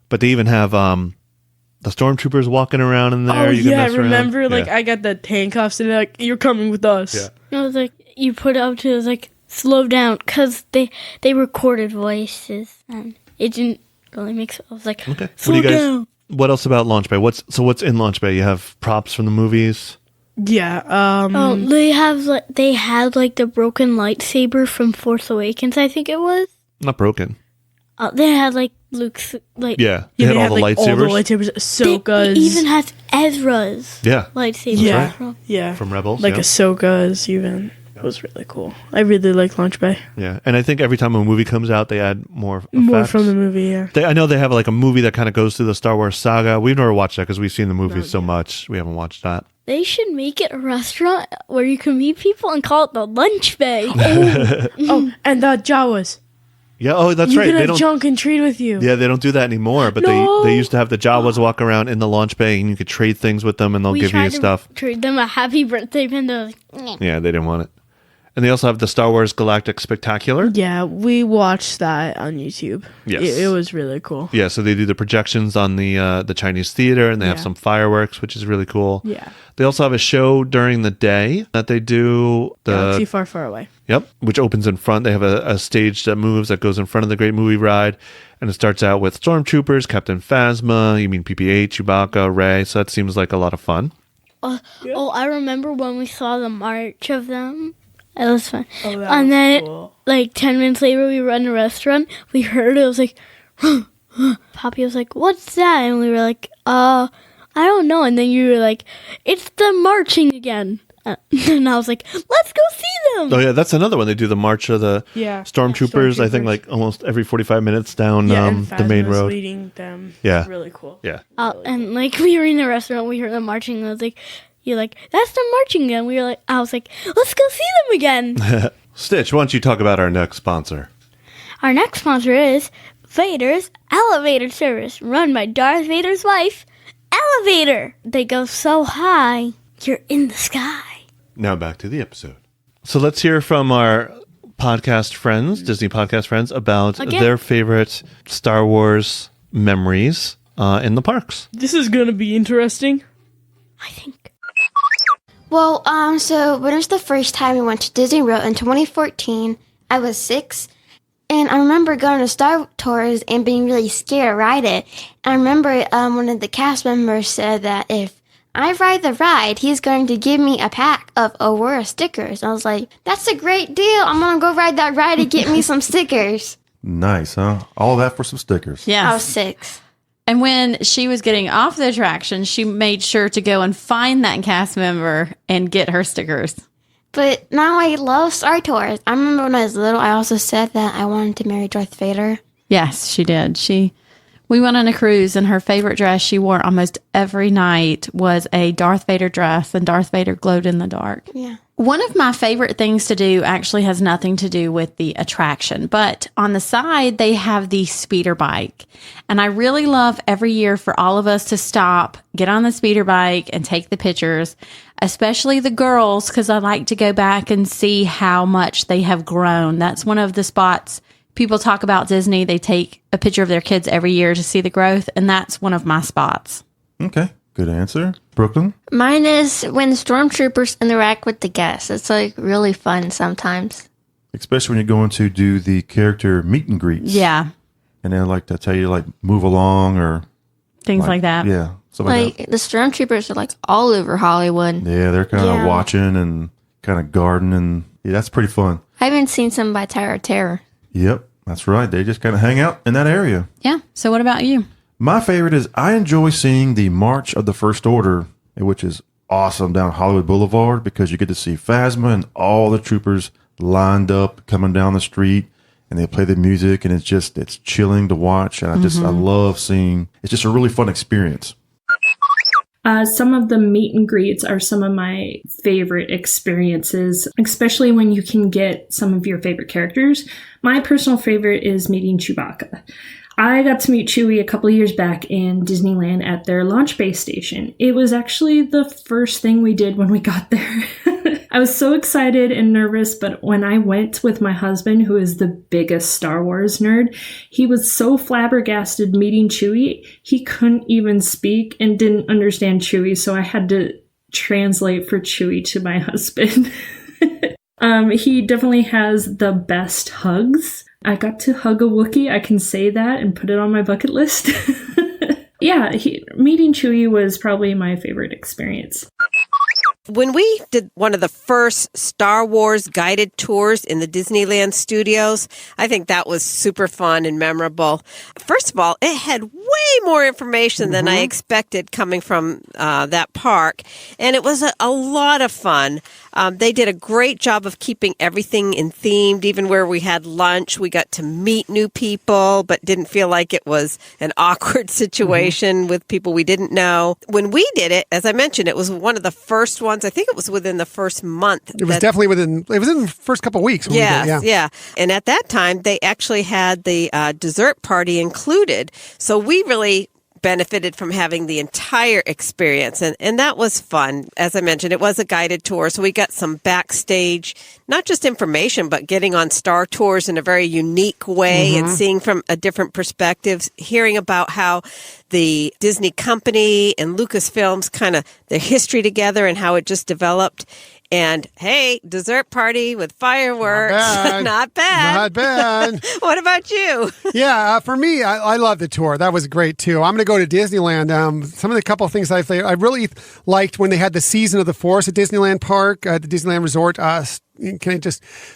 But they even have the stormtroopers walking around in there. Oh, you can yeah, mess remember? around. Like, I got the handcuffs and they're like, you're coming with us. Yeah. It was like, you put it up to, it was like, slow down, because they recorded voices, and it didn't really make sense. I was like, Okay. slow down. What else about Launch Bay? What's in Launch Bay? You have props from the movies. Yeah. They had like the broken lightsaber from Force Awakens, I think it was. Not broken. They had like Luke's like Yeah, they had all the lightsabers. All the lightsabers. Ahsoka's. They even has Ezra's lightsaber. Yeah. From Rebels. Like yeah. Ahsoka's even. It was really cool. I really like Launch Bay. Yeah, and I think every time a movie comes out, they add more effects. More from the movie, yeah. I know they have like a movie that kind of goes through the Star Wars saga. We've never watched that because we've seen the movies so much. We haven't watched that. They should make it a restaurant where you can meet people and call it the Lunch Bay. And the Jawas. Yeah, oh, that's right. You can They have junk and trade with you. Yeah, they don't do that anymore. But they used to have the Jawas walk around in the launch bay, and you could trade things with them, and they'll give you stuff. Trade them a happy birthday pin. They're like, Yeah, they didn't want it. And they also have the Star Wars Galactic Spectacular. Yeah, we watched that on YouTube. Yes. It was really cool. Yeah, so they do the projections on the Chinese theater, and they have some fireworks, which is really cool. Yeah. They also have a show during the day that they do. Galaxy Far, Far Away. Yep, which opens in front. They have a stage that moves that goes in front of the Great Movie Ride, and it starts out with Stormtroopers, Captain Phasma, you mean PPA, Chewbacca, Rey. So that seems like a lot of fun. Oh, I remember when we saw the march of them. It was fun. Oh, that and was then, cool. like 10 minutes later, we were in a restaurant. We heard it. It was like, Poppy was like, "What's that?" And we were like, I don't know." And then you were like, "It's the marching again." And I was like, "Let's go see them." Oh yeah, that's another one. They do the March of the Stormtroopers. I think like almost every 45 minutes down and the main Phasma's road. leading them. Yeah, It's really cool. Yeah. And like we were in the restaurant, we heard them marching. And I was like, "You're like, that's them marching again." We were like, I was like, "Let's go see them again." Stitch, why don't you talk about our next sponsor? Our next sponsor is Vader's Elevator Service, run by Darth Vader's wife, Elevator. They go so high, you're in the sky. Now back to the episode. So let's hear from our podcast friends, Disney podcast friends, about their favorite Star Wars memories in the parks. This is going to be interesting. Well, so when it was the first time we went to Disney World in 2014, I was 6. And I remember going to Star Tours and being really scared to ride it. And I remember one of the cast members said that if I ride the ride, he's going to give me a pack of Aurora stickers. I was like, that's a great deal. I'm going to go ride that ride and get me some stickers. Nice, huh? All that for some stickers. Yeah. I was 6. And when she was getting off the attraction, she made sure to go and find that cast member and get her stickers. But now I love Star Tours. I remember when I was little, I also said that I wanted to marry Darth Vader. Yes, she did. We went on a cruise, and her favorite dress she wore almost every night was a Darth Vader dress, and Darth Vader glowed in the dark. Yeah. One of my favorite things to do actually has nothing to do with the attraction, but on the side, they have the speeder bike. And I really love every year for all of us to stop, get on the speeder bike, and take the pictures, especially the girls, because I like to go back and see how much they have grown. That's one of the spots people talk about Disney. They take a picture of their kids every year to see the growth, and that's one of my spots. Okay, good answer. Brooklyn? Mine is when the stormtroopers interact with the guests. It's like really fun sometimes. Especially when you're going to do the character meet and greets. Yeah. And then like to tell you like move along or things like that. Yeah. Like the stormtroopers are like all over Hollywood. Yeah, they're kind of watching and kind of guarding, and yeah, that's pretty fun. I haven't seen some by Tower of Terror. Yep, That's right. They just kind of hang out in that area. Yeah. So what about you? My favorite is I enjoy seeing the March of the First Order, which is awesome down Hollywood Boulevard because you get to see Phasma and all the troopers lined up coming down the street, and they play the music, and it's chilling to watch. And I love seeing, it's just a really fun experience. Some of the meet and greets are some of my favorite experiences, especially when you can get some of your favorite characters. My personal favorite is meeting Chewbacca. I got to meet Chewie a couple of years back in Disneyland at their launch base station. It was actually the first thing we did when we got there. I was so excited and nervous, but when I went with my husband, who is the biggest Star Wars nerd, he was so flabbergasted meeting Chewie, he couldn't even speak and didn't understand Chewie, so I had to translate for Chewie to my husband. He definitely has the best hugs. I got to hug a Wookiee, I can say that, and put it on my bucket list. Yeah, meeting Chewie was probably my favorite experience. When we did one of the first Star Wars guided tours in the Disneyland studios, I think that was super fun and memorable. First of all, it had way more information than I expected coming from that park, and it was a lot of fun. They did a great job of keeping everything in themed. Even where we had lunch, we got to meet new people, but didn't feel like it was an awkward situation with people we didn't know. When we did it, as I mentioned, it was one of the first ones. I think it was within the first month. It was definitely in the first couple of weeks. Yeah. And at that time, they actually had the dessert party included. So we really benefited from having the entire experience. And that was fun. As I mentioned, it was a guided tour. So we got some backstage, not just information, but getting on Star Tours in a very unique way and seeing from a different perspective, hearing about how the Disney company and Lucasfilms kind of their history together and how it just developed. And hey, dessert party with fireworks. Not bad. Not bad. What about you? Yeah, for me, I love the tour. That was great too. I'm going to go to Disneyland. Some of the couple of things I really liked when they had the Season of the Force at Disneyland Park, the Disneyland Resort.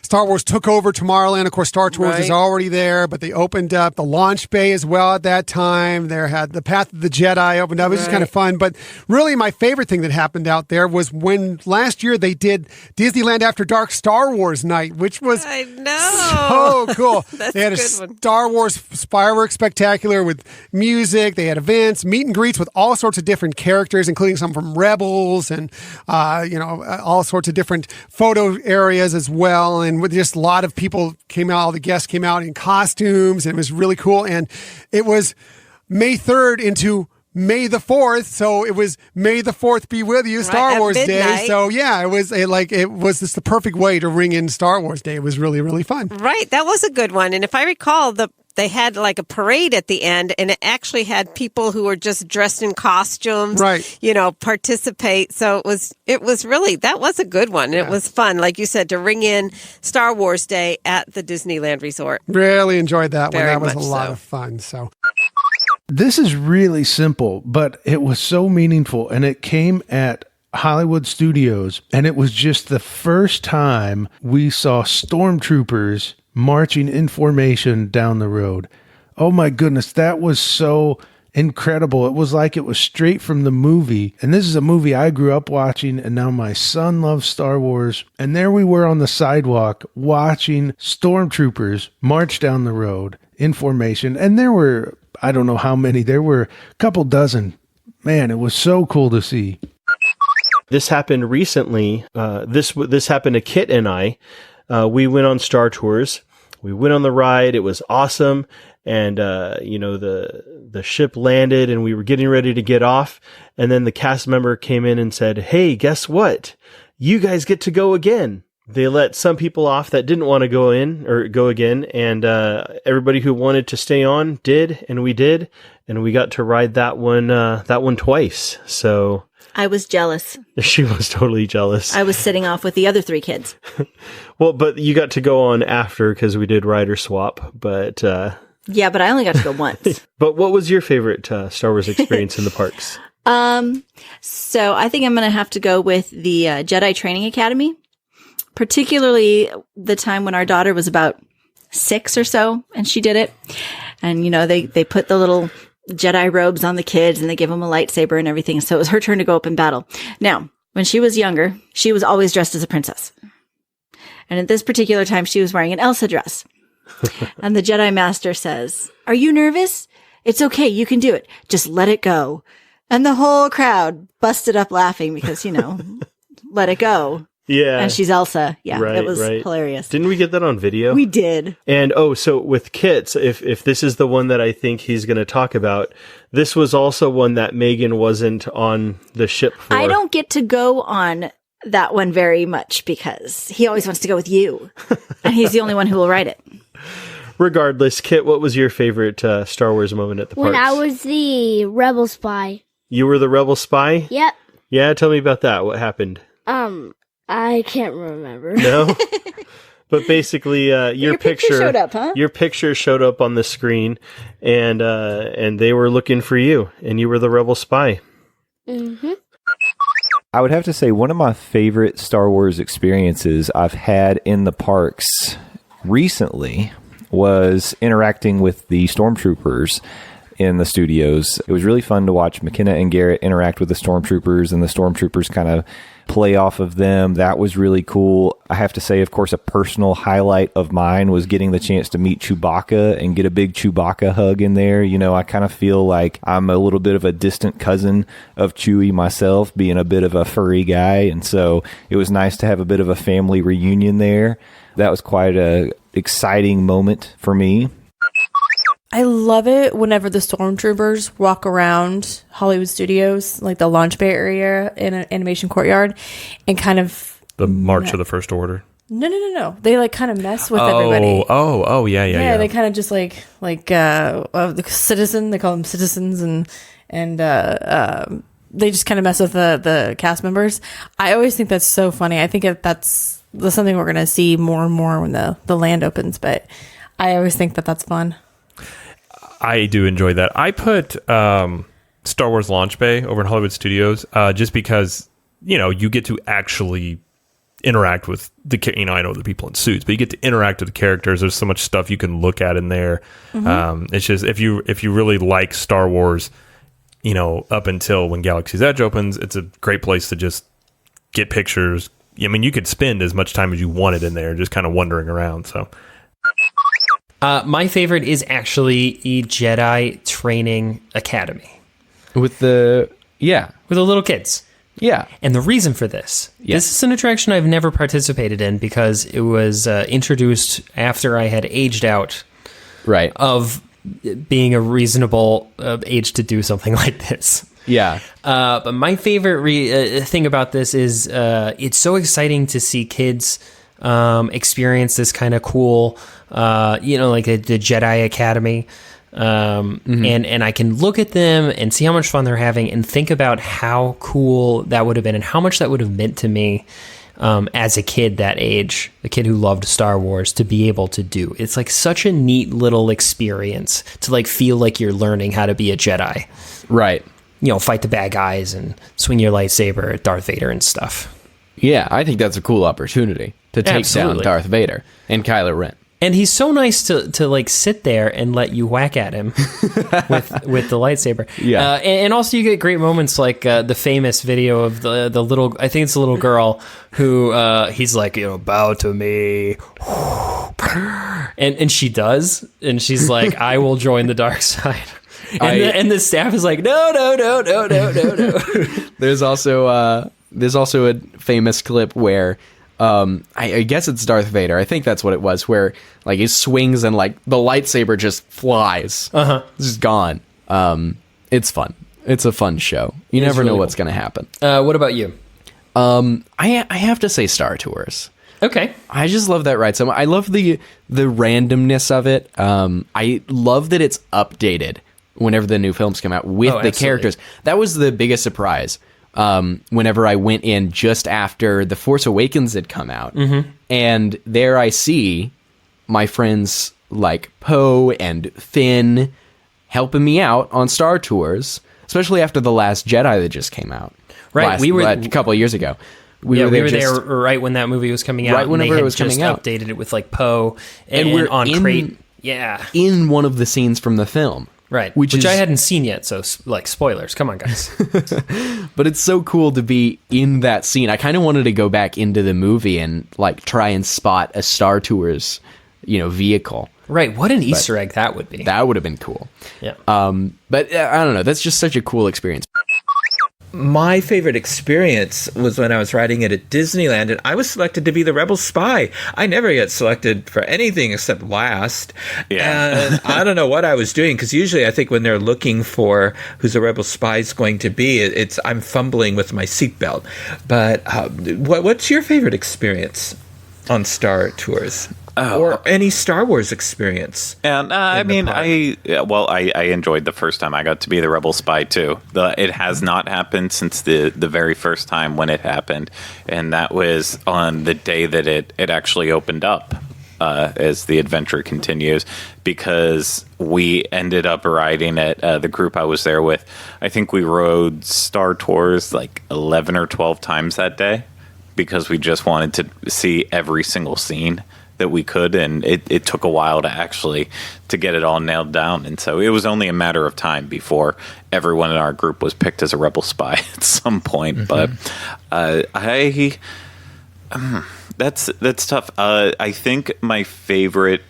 Star Wars took over Tomorrowland. Of course, Star Tours is already there, but they opened up the launch bay as well at that time. There had the Path of the Jedi opened up. It was just kind of fun. But really, my favorite thing that happened out there was when last year they did Disneyland After Dark Star Wars Night, which was so cool. They had a Star Wars fireworks spectacular with music. They had events, meet and greets with all sorts of different characters, including some from Rebels and all sorts of different photo areas as well, and with just a lot of people came out, all the guests came out in costumes, and it was really cool. And it was May 3rd into May the 4th, so it was May the 4th be with you, Star Wars Day. So yeah, it was just the perfect way to ring in Star Wars Day. It was really, really fun. Right, that was a good one. And if I recall, they had like a parade at the end, and it actually had people who were just dressed in costumes, participate. So it was really, that was a good one. And it was fun, like you said, to ring in Star Wars Day at the Disneyland Resort. Really enjoyed that one. That was a lot so. of fun. So this is really simple, but it was so meaningful, and it came at Hollywood Studios, and it was just the first time we saw stormtroopers marching in formation down the road. Oh my goodness, that was so incredible. It was like it was straight from the movie. And this is a movie I grew up watching, and now my son loves Star Wars. And there we were on the sidewalk watching stormtroopers march down the road in formation. And there were, I don't know how many, there were a couple dozen. Man, it was so cool to see. This happened recently. This happened to Kit and I. We went on Star Tours. We went on the ride. It was awesome. And, the ship landed and we were getting ready to get off. And then the cast member came in and said, "Hey, guess what? You guys get to go again." They let some people off that didn't want to go again. And, everybody who wanted to stay on did. And we did. And we got to ride that one twice. So I was jealous. She was totally jealous. I was sitting off with the other 3 kids. Well, but you got to go on after because we did rider swap. But yeah, but I only got to go once. But what was your favorite Star Wars experience in the parks? So I think I'm going to have to go with the Jedi Training Academy, particularly the time when our daughter was about 6 or so, and she did it. And, you know, they put the little Jedi robes on the kids and they give them a lightsaber and everything. So it was her turn to go up in battle. Now, when she was younger, she was always dressed as a princess. And at this particular time, she was wearing an Elsa dress. And the Jedi Master says, "Are you nervous? It's okay. You can do it. Just let it go." And the whole crowd busted up laughing because, you know, let it go. Yeah. And she's Elsa. Yeah. Right, it was right. hilarious. Didn't we get that on video? We did. And so with Kits, if this is the one that I think he's going to talk about, this was also one that Megan wasn't on the ship for. I don't get to go on that one very much because he always wants to go with you. And he's the only one who will write it. Regardless, Kit, what was your favorite Star Wars moment at the parks? When I was the rebel spy. You were the rebel spy? Yep. Yeah, tell me about that. What happened? I can't remember. No? But basically, your picture showed up, huh? Your picture showed up on the screen, and they were looking for you, and you were the rebel spy. Mm-hmm. I would have to say one of my favorite Star Wars experiences I've had in the parks recently was interacting with the stormtroopers in the studios. It was really fun to watch McKenna and Garrett interact with the stormtroopers and the stormtroopers kind of play off of them. That was really cool. I have to say, of course, a personal highlight of mine was getting the chance to meet Chewbacca and get a big Chewbacca hug in there. You know, I kind of feel like I'm a little bit of a distant cousin of Chewie myself, being a bit of a furry guy. And so it was nice to have a bit of a family reunion there. That was quite a exciting moment for me. I love it whenever the stormtroopers walk around Hollywood Studios, like the launch bay area in an animation courtyard, and kind of the March of the First Order. No. They like kind of mess with everybody. Yeah. They kind of just like the citizen. They call them citizens, and they just kind of mess with the cast members. I always think that's so funny. I think that's something we're going to see more and more when the land opens. But I always think that's fun. I do enjoy that. I put Star Wars Launch Bay over in Hollywood Studios just because, you know, you get to actually interact with I know the people in suits, but you get to interact with the characters. There's so much stuff you can look at in there. Mm-hmm. It's just if you really like Star Wars, you know, up until when Galaxy's Edge opens, it's a great place to just get pictures. I mean, you could spend as much time as you wanted in there, just kind of wandering around. So. My favorite is actually a Jedi Training Academy. With the little kids. Yeah. And the reason for this is an attraction I've never participated in because it was introduced after I had aged out of being a reasonable age to do something like this. Yeah. But my favorite thing about this is it's so exciting to see kids experience this kind of cool, like the Jedi Academy. And I can look at them and see how much fun they're having and think about how cool that would have been and how much that would have meant to me as a kid that age, a kid who loved Star Wars, to be able to do. It's like such a neat little experience to like feel like you're learning how to be a Jedi. Right. You know, fight the bad guys and swing your lightsaber at Darth Vader and stuff. Yeah, I think that's a cool opportunity to take down Darth Vader and Kylo Ren. And he's so nice to like sit there and let you whack at him with the lightsaber. Yeah, and also you get great moments like the famous video of the little, I think it's a little girl who he's like, bow to me, and she does, and she's like, I will join the dark side. And the staff is like, no. There's also a famous clip where I guess it's Darth Vader. I think that's what it was, where like he swings and like the lightsaber just flies. It's just gone. It's fun. It's a fun show. You never know what's going to happen. What about you? I have to say Star Tours. Okay. I just love that ride so much. I love the randomness of it. I love that it's updated whenever the new films come out with the characters. That was the biggest surprise. Whenever I went in just after The Force Awakens had come out. Mm-hmm. And there I see my friends like Poe and Finn helping me out on Star Tours, especially after The Last Jedi that just came out. Right. A couple of years ago. We were there just right when that movie was coming out. Right whenever and they it was had just coming out. updated it with like Poe And we're on in- Crate. Yeah. in one of the scenes from the film. Right. Which I is- hadn't seen yet, so like spoilers. Come on, guys. But it's so cool to be in that scene. I kind of wanted to go back into the movie and like try and spot a Star Tours, vehicle. Right. What an Easter egg that would be. That would have been cool. Yeah. But I don't know. That's just such a cool experience. My favorite experience was when I was riding it at Disneyland, and I was selected to be the Rebel Spy. I never get selected for anything except last. Yeah. And I don't know what I was doing, because usually I think when they're looking for who's a Rebel Spy is going to be, I'm fumbling with my seatbelt. But what's your favorite experience on Star Tours? Or any Star Wars experience? And I enjoyed the first time I got to be the Rebel Spy too. It has not happened since the very first time when it happened, and that was on the day that it actually opened up. As the adventure continues, because we ended up riding it. The group I was there with, I think we rode Star Tours like 11 or 12 times that day, because we just wanted to see every single scene that we could, and it took a while to get it all nailed down, and so it was only a matter of time before everyone in our group was picked as a Rebel Spy at some point. But that's tough. I think my favorite,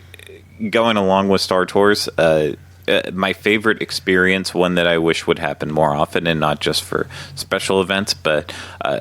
going along with Star Tours, my favorite experience, one that I wish would happen more often and not just for special events, but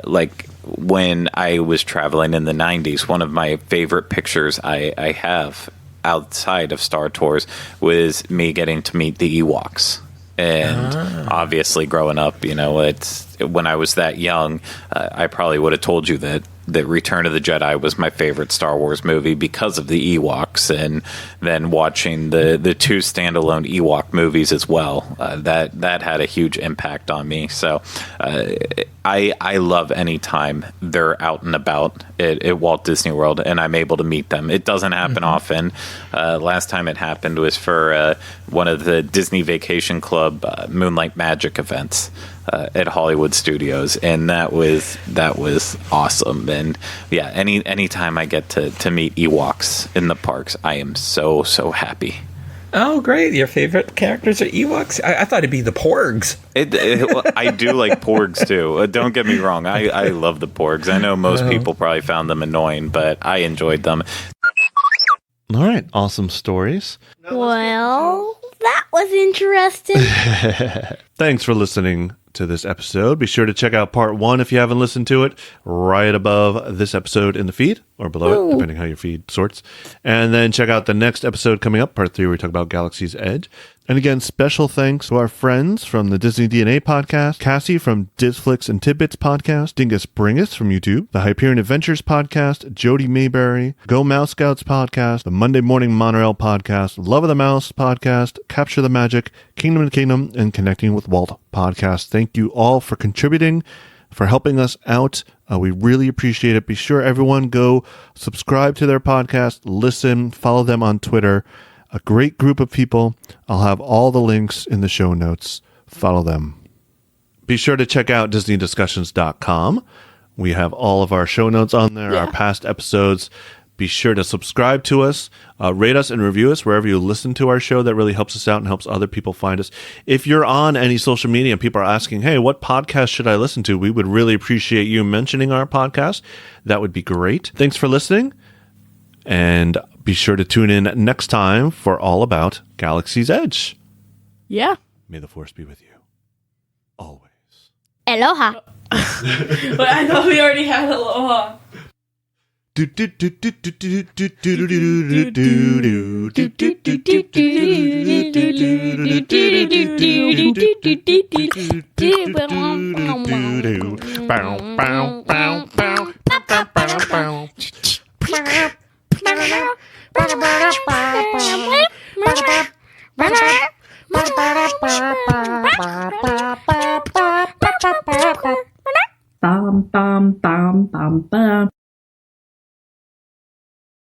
like when I was traveling in the 90s, one of my favorite pictures I have outside of Star Tours was me getting to meet the Ewoks. And obviously growing up, it's when I was that young, I probably would have told you that Return of the Jedi was my favorite Star Wars movie because of the Ewoks, and then watching the two standalone Ewok movies as well. That had a huge impact on me. So I love any time they're out and about at Walt Disney World and I'm able to meet them. It doesn't happen often. Last time it happened was for one of the Disney Vacation Club Moonlight Magic events at Hollywood Studios, and that was awesome. And yeah, any time I get to meet Ewoks in the parks, I am so happy. Oh, great. Your favorite characters are Ewoks? I thought it'd be the Porgs. I do like Porgs, too. Don't get me wrong. I love the Porgs. I know most people probably found them annoying, but I enjoyed them. All right. Awesome stories. Well, that was interesting. Thanks for listening to this episode. Be sure to check out part 1 if you haven't listened to it, right above this episode in the feed, or below it, depending how your feed sorts. And then check out the next episode coming up, part 3, where we talk about Galaxy's Edge. And again, special thanks to our friends from the Disney DNA podcast, Cassie from DisFlicks and Tidbits podcast, Dingus Bringus from YouTube, the Hyperion Adventures podcast, Jody Maberry, Go Mouse Scouts podcast, the Monday Morning Monorail podcast, Love of the Mouse podcast, Capture the Magic, Kingdom to Kingdom, and Connecting with Walt podcast. Thank you all for contributing, for helping us out. We really appreciate it. Be sure everyone go subscribe to their podcast, listen, follow them on Twitter. A great group of people. I'll have all the links in the show notes. Follow them. Be sure to check out DisneyDiscussions.com. We have all of our show notes on there, our past episodes. Be sure to subscribe to us, rate us and review us wherever you listen to our show. That really helps us out and helps other people find us. If you're on any social media and people are asking, hey, what podcast should I listen to? We would really appreciate you mentioning our podcast. That would be great. Thanks for listening. And be sure to tune in next time for all about Galaxy's Edge. Yeah. May the Force be with you. Always. Aloha. But I thought we already had aloha. Bum bum bum bum bum.